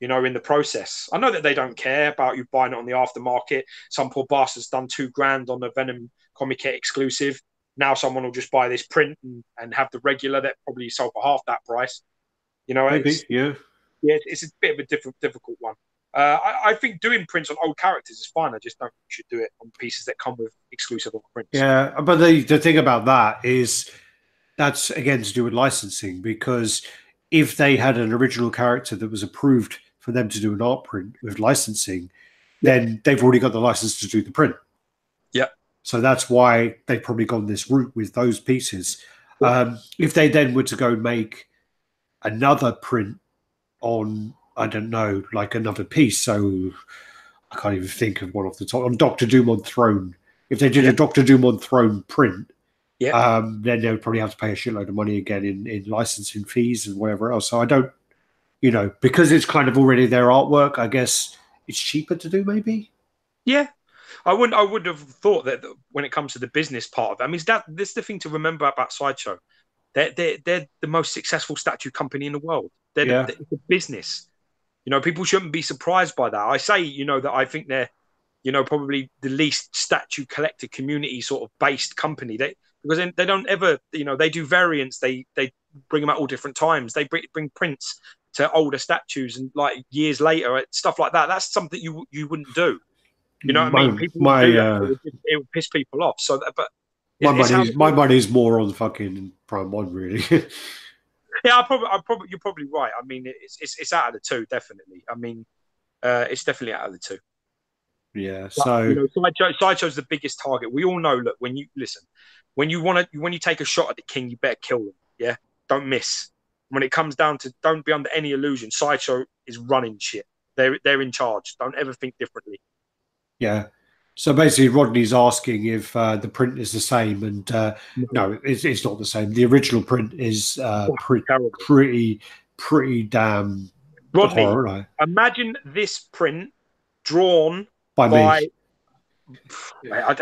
in the process. I know that they don't care about you buying it on the aftermarket. Some poor bastard's done $2,000 on the Venom comic kit exclusive. Now someone will just buy this print and have the regular that probably sold for half that price. Maybe, yeah. Yeah, it's a bit of a difficult one. I think doing prints on old characters is fine. I just don't think you should do it on pieces that come with exclusive prints. Yeah, but the thing about that is that's again to do with licensing, because if they had an original character that was approved for them to do an art print with licensing, then they've already got the license to do the print. Yeah. So that's why they've probably gone this route with those pieces. If they then were to go make another print on, I don't know, like another piece, so I can't even think of one off the top, on Doctor Doom on Throne. If they did a Doctor Doom on Throne print, then they would probably have to pay a shitload of money again in licensing fees and whatever else. So I don't, because it's kind of already their artwork, I guess it's cheaper to do maybe. Yeah. I would have thought that when it comes to the business part of it, I mean, this is the thing to remember about Sideshow. They're the most successful statue company in the world. They're the business. People shouldn't be surprised by that. I say, that I think they're, probably the least statue collector community sort of based company. Because they don't ever, they do variants. They bring them at all different times. They bring prints to older statues and like years later, stuff like that. That's something you wouldn't do. You know what I mean? People do that. It would piss people off. So, but my money's more on fucking Prime 1, really. Yeah, you're probably right. I mean, it's out of the two, definitely. I mean, it's definitely out of the two. Yeah. So Sideshow's the biggest target. We all know. Look, when you take a shot at the king, you better kill them. Yeah, don't miss. When it comes down to, don't be under any illusion. Sideshow is running shit. They're in charge. Don't ever think differently. Yeah. So basically, Rodney's asking if the print is the same, and no, it's not the same. The original print is pretty damn. Rodney, horror. Imagine this print drawn by me. I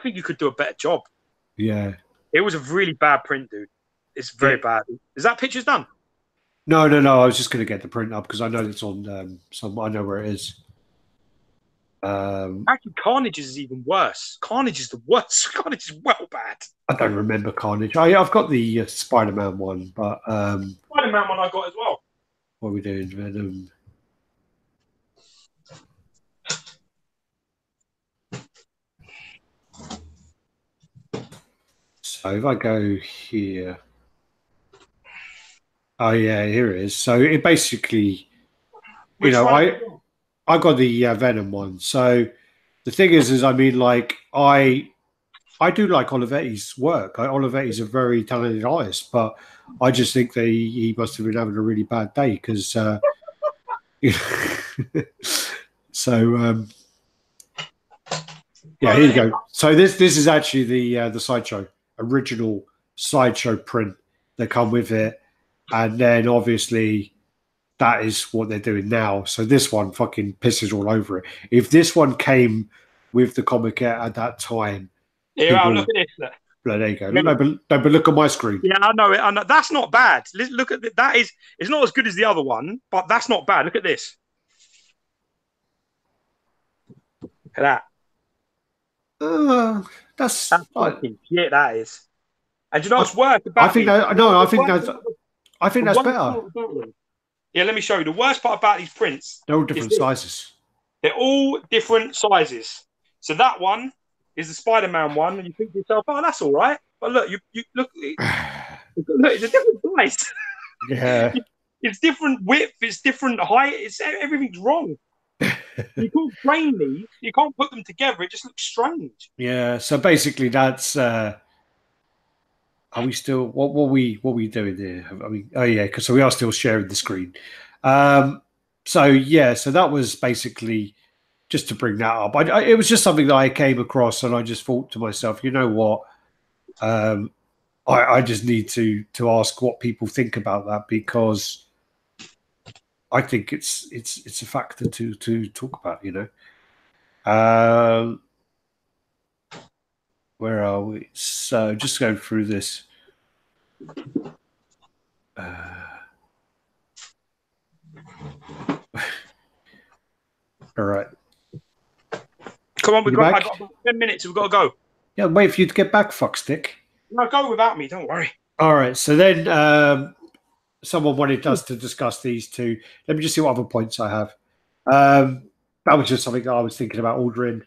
think you could do a better job. Yeah. It was a really bad print, dude. It's very bad. Is that pictures done? No. I was just going to get the print up because I know it's on some. I know where it is. Actually, Carnage is even worse. Carnage is the worst. Carnage is well bad. I don't remember Carnage. I've got the Spider-Man one, but Spider-Man one I got as well. What are we doing, Venom? So if I go here, oh yeah, here it is. So it basically, I got the Venom one. So the thing is I mean, like I do like Olivetti's work. Olivetti's a very talented artist, but I just think that he must have been having a really bad day because. So yeah, here you go. So this is actually the Sideshow original Sideshow print that come with it, and then obviously. That is what they're doing now. So this one fucking pisses all over it. If this one came with the comic at that time, look at this. There you go. No, but look at my screen. Yeah, I know. That's not bad. Look at that. It's not as good as the other one, but that's not bad. Look at this. Look at that. That's fucking shit. That is. And you know what's worse about? I think that's better. Yeah, let me show you. The worst part about these prints. They're all different sizes. They're all different sizes. So that one is the Spider-Man one, and you think to yourself, "Oh, that's all right." But look, you look, it's a different size. Yeah, it's different width. It's different height. Everything's wrong. You can't frame these. You can't put them together. It just looks strange. Yeah. So basically, that's. Are we still? What we doing there? I mean, oh yeah, because we are still sharing the screen. So yeah, so that was basically just to bring that up. It was just something that I came across, and I just thought to myself, you know what? I just need to ask what people think about that because I think it's a factor to talk about. You know. Where are we? So just going through this. All right. Come on, I've got about 10 minutes. We've got to go. Yeah, wait for you to get back, fuckstick. No, go without me. Don't worry. All right. So then someone wanted us to discuss these two. Let me just see what other points I have. That was just something I was thinking about ordering.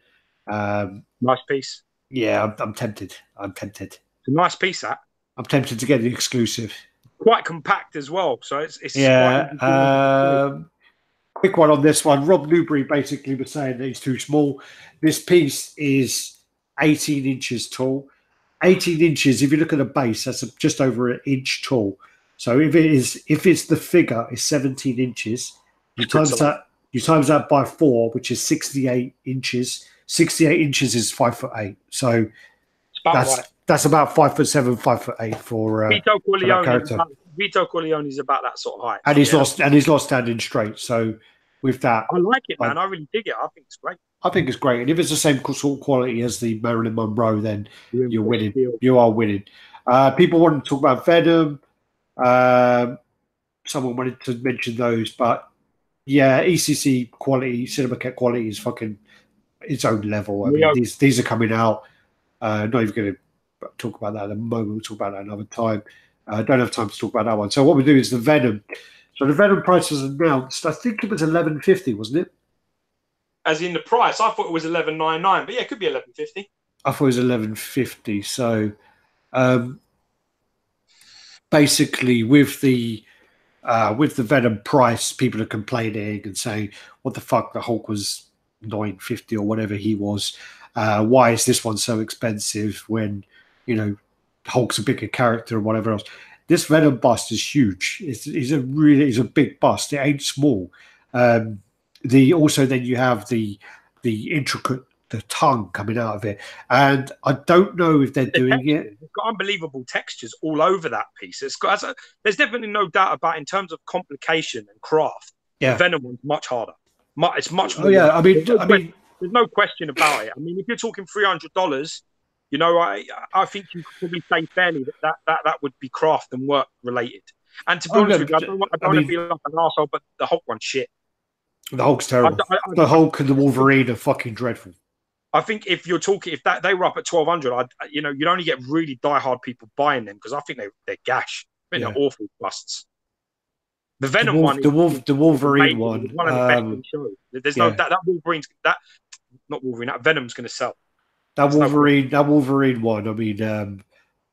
Nice piece. Yeah, I'm tempted. I'm tempted. It's a nice piece, that. I'm tempted to get the exclusive. Quite compact as well, so it's Yeah. quite Quick one on this one. Rob Newbury basically was saying that he's too small. This piece is 18 inches tall. 18 inches, if you look at the base, that's just over an inch tall. So if it's the figure is 17 inches, you times that by 4, which is 68 inches. 68 inches is 5'8". So that's about 5'7", 5'8" for Vito that character. Vito Corleone is about that sort of height. And he's not standing straight. So with that, I like it, man. I really dig it. I think it's great. I think it's great. And if it's the same sort of quality as the Marilyn Monroe, then you're winning. Deal. You are winning. People wanted to talk about Venom. Someone wanted to mention those, but yeah, ECC quality, Cinema Cat quality is fucking its own level. I mean, these are coming out. Not even going to talk about that at the moment. We'll talk about that another time. I don't have time to talk about that one. So what we do is the Venom. So the Venom price was announced. I think it was $11.50, wasn't it? As in the price, I thought it was $11.99, but yeah, it could be $11.50. I thought it was $11.50. So basically, with the Venom price, people are complaining and saying, "What the fuck? The Hulk was $9.50 or whatever he was. Why is this one so expensive when Hulk's a bigger character and whatever else?" This Venom bust is huge. It's a big bust. It ain't small. Also then you have the intricate tongue coming out of it, and I don't know if they're doing it. It's got unbelievable textures all over that piece. There's definitely no doubt about in terms of complication and craft. Yeah, the Venom one's much harder. It's much more. Oh yeah, I mean, there's no question about it. I mean, if you're talking $300. I think you could probably say fairly that would be craft and work related. And to be honest with you, I don't want to be like an arsehole, but the Hulk one's shit. The Hulk's terrible. The Hulk and the Wolverine are fucking dreadful. I think if you're talking, if they were up at $1,200, you'd only get really diehard people buying them because I think they're gash. I think they're awful busts. The Venom one, the Wolverine one, one of the best in the show. There's no that Wolverine's not Wolverine. That Venom's going to sell. That Wolverine one. I mean,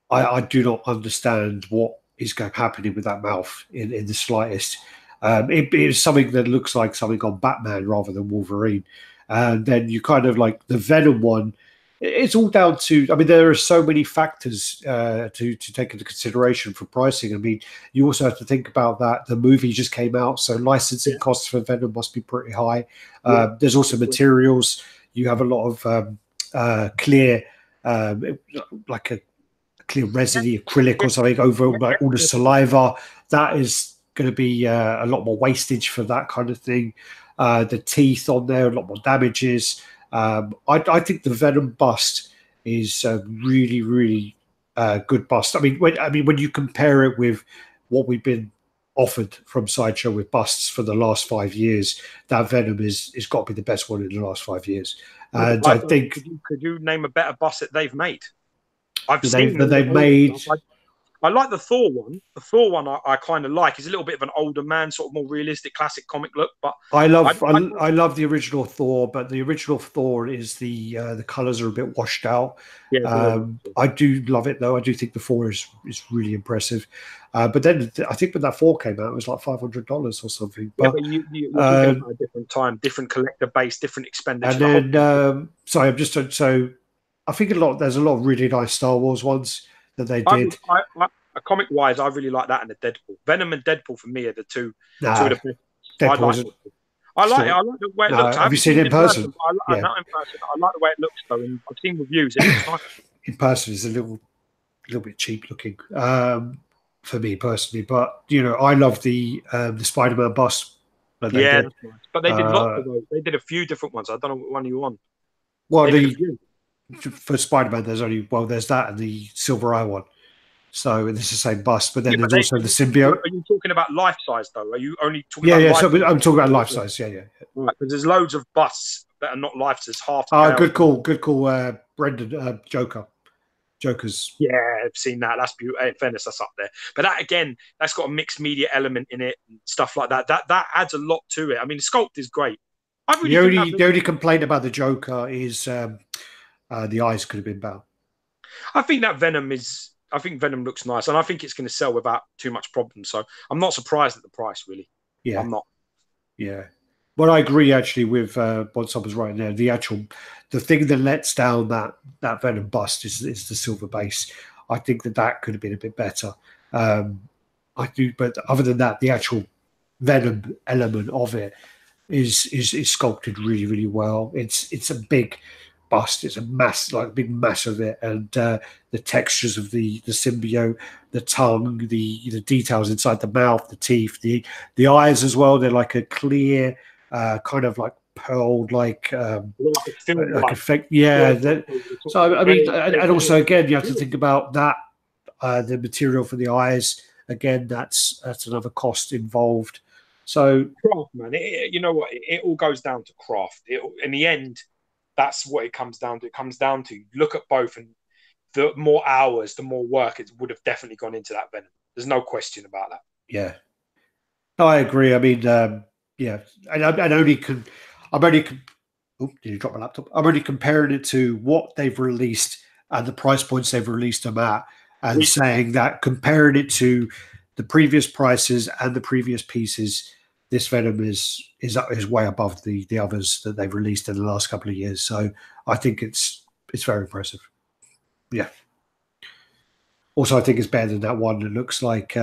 I do not understand what is happening with that mouth in the slightest. It is something that looks like something on Batman rather than Wolverine. And then you kind of like the Venom one. It's all down to. I mean, there are so many factors to take into consideration for pricing. I mean, you also have to think about that the movie just came out, so licensing costs for Venom must be pretty high. There's also materials. You have a lot of clear, like a clear resiny acrylic or something over like all the saliva. That is going to be a lot more wastage for that kind of thing. The teeth on there, a lot more damages. I think the Venom bust is a really, really good bust. I mean, when you compare it with what we've been offered from Sideshow with busts for the last 5 years, that Venom is got to be the best one in the last 5 years. And I think, could you name a better bust that they've made? They've made. I like the Thor one. The Thor one I kind of like. He's a little bit of an older man, sort of more realistic, classic comic look. But I love the original Thor, but the original Thor is the colors are a bit washed out. Yeah, I do love it though. I do think the Thor is really impressive. But then I think when that Thor came out, it was like $500 or something. But you're talking about a different time, different collector base, different expenditure. And then so I think there's a lot of really nice Star Wars ones that they did. Comic wise, I really like that and the Deadpool. Venom and Deadpool for me are the two of the best. I like it. I like the way it looks. Have you seen it in person? Not in person. I like the way it looks though. And I've seen reviews. It looks nice. In person, it's a little bit cheap looking for me personally. But I love the Spider-Man bust. But they did lots of those. They did a few different ones. I don't know what one you want. Well, for Spider-Man, there's that and the Silver Eye one. So it's the same bust, but then there's also the symbiote. Are you talking about life size though? Are you only talking about life size? I'm talking about life size. Yeah. Right, because there's loads of busts that are not life size. Half. Good call. Brendan, Joker's. Yeah, I've seen that. That's beautiful. In fairness, that's up there. But that again, that's got a mixed media element in it and stuff like that. That adds a lot to it. I mean, the sculpt is great. I really the only complaint about the Joker is the eyes could have been better. I think that Venom is. I think Venom looks nice, and I think it's going to sell without too much problem. So I'm not surprised at the price, really. Yeah, I'm not. Yeah. Well, I agree actually with what someone's right there. The thing that lets down that Venom bust is the silver base. I think that could have been a bit better. I do, but other than that, the actual Venom element of it is sculpted really, really well. It's a big bust. It's a big mass of it, and the textures of the symbiote, the tongue, the details inside the mouth, the teeth, the eyes as well. They're like a clear, kind of like pearl like effect. Yeah. So I mean, and also again, you have to think about that. The material for the eyes, again, that's another cost involved. So craft, man. You know what? It all goes down to craft. In the end, that's what it comes down to. It comes down to look at both, and the more hours, the more work it would have definitely gone into that Venom. There's no question about that. Yeah, no, I agree. I mean, yeah, and I'm only. Oh, did you drop my laptop? I'm only comparing it to what they've released and the price points they've released them at, and saying that comparing it to the previous prices and the previous pieces, this Venom is way above the others that they've released in the last couple of years. So I think it's very impressive. Yeah. Also, I think it's better than that one that looks like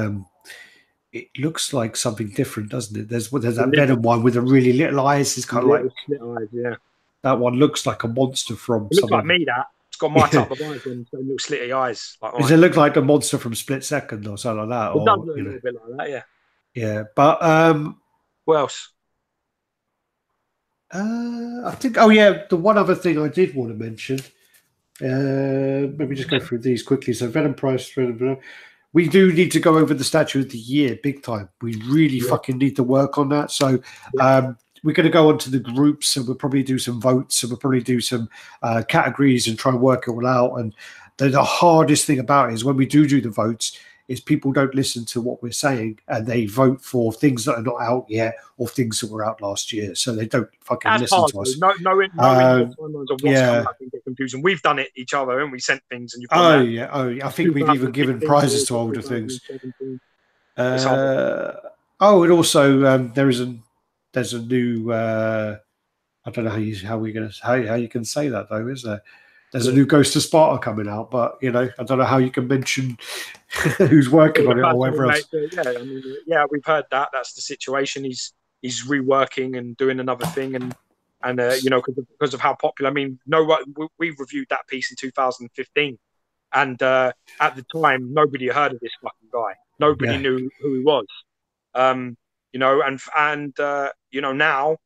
it looks like something different, doesn't it? There's that Venom one with the really little eyes. It's kind of like slit eyes, yeah. That one looks like a monster from. It looks like me. That it's got my type of eyes and little slitty eyes. Does it look like a monster from Split Second or something like that? It does look a little bit like that, yeah. Yeah, but what else? I think. Oh yeah, the one other thing I did want to mention. Maybe just go through these quickly. So Venom price. We do need to go over the statue of the year big time. We really fucking need to work on that. So we're going to go onto the groups, and we'll probably do some votes, and we'll probably do some categories and try and work it all out. And the hardest thing about it is when we do the votes is people don't listen to what we're saying, and they vote for things that are not out yet or things that were out last year. So they don't fucking listen to us. No timelines of what's coming up and get confusing. We've done it each other, and we sent things, and you've done that. Yeah. I think we've even given prizes to older things. And also there's a new. I don't know how you can say that though, is there? There's a new Ghost of Sparta coming out, but I don't know how you can mention who's working on it or whatever else. Yeah, we've heard that. That's the situation. He's reworking and doing another thing, and because of how popular. I mean, we reviewed that piece in 2015, and at the time, nobody had heard of this fucking guy. Nobody knew who he was. Now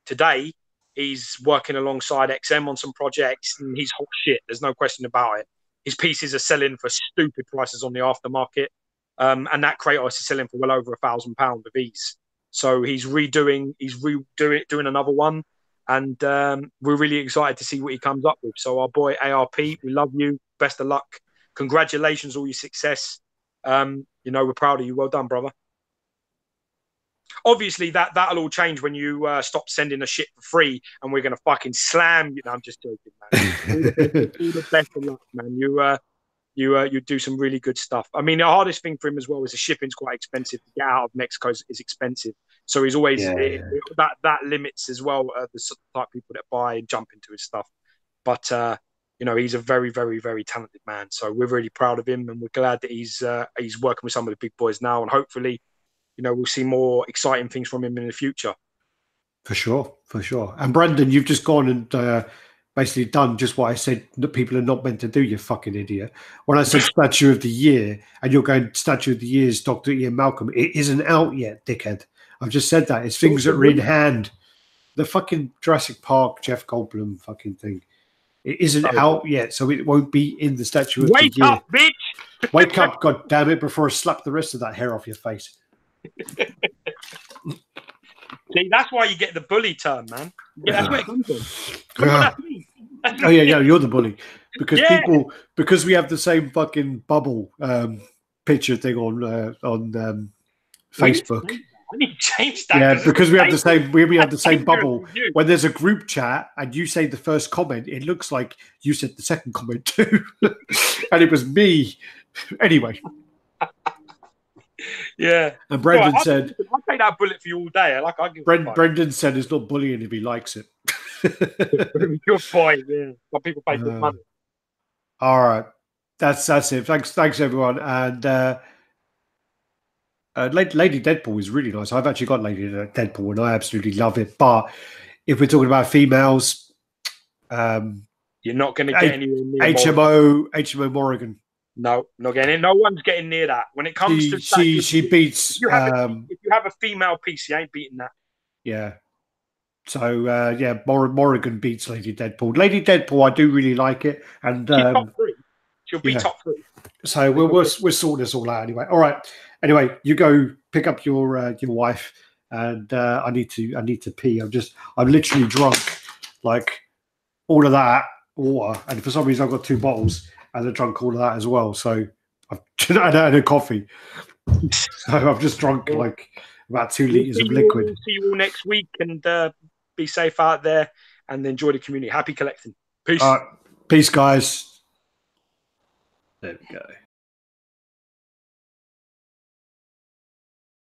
today. He's working alongside XM on some projects, and he's hot shit. There's no question about it. His pieces are selling for stupid prices on the aftermarket, and that Kratos is selling for well over £1,000 of ease. So he's doing another one, and we're really excited to see what he comes up with. So our boy ARP, we love you. Best of luck. Congratulations, all your success. We're proud of you. Well done, brother. Obviously, that'll all change when you stop sending us shit for free, and we're gonna fucking slam you. No, I'm just joking, man. all the best of luck, man. You do some really good stuff. I mean, the hardest thing for him as well is the shipping's quite expensive. To get out of Mexico is expensive, so he's always that limits as well the type of people that buy and jump into his stuff. But he's a very, very, very talented man. So we're really proud of him, and we're glad that he's working with some of the big boys now, and hopefully. We'll see more exciting things from him in the future. For sure. And Brandon, you've just gone and basically done just what I said that people are not meant to do, you fucking idiot. When I said Statue of the Year, and you're going Statue of the Year is Dr. Ian Malcolm, it isn't out yet, dickhead. I've just said that. It's things that are in hand. The fucking Jurassic Park, Jeff Goldblum fucking thing. It isn't out yet, so it won't be in the Statue of the Year. Wake up, bitch! Wake up, God damn it, before I slap the rest of that hair off your face. See, that's why you get the bully term, man. Yeah, that's where it comes from. You're the bully because we have the same fucking bubble picture thing on Facebook. I need to change that. Yeah, because we have the same bubble. When there's a group chat and you say the first comment, it looks like you said the second comment too, and it was me. Anyway. Yeah. And Brendan said, "I'll take that bullet for you all day." Brendan said it's not bullying if he likes it. Good point. Yeah, but people pay good money. All right, that's it. Thanks everyone. And Lady Deadpool is really nice. I've actually got Lady Deadpool, and I absolutely love it. But if we're talking about females, you're not going to get anywhere near HMO Morrigan. No, not getting it. No one's getting near that. When it comes to she beats. If you have a female piece, you ain't beating that. Yeah. So Morrigan beats Lady Deadpool. Lady Deadpool, I do really like it, and she's top 3. She'll be top 3. So we'll sort this all out anyway. All right. Anyway, you go pick up your wife, and I need to pee. I'm literally drunk, like all of that water, and for some reason I've got 2 bottles. And I drunk all of that as well. So I've had a coffee. So I've just drunk like about 2 liters of liquid. We'll see you all next week, and be safe out there and enjoy the community. Happy collecting. Peace. Peace, guys. There we go.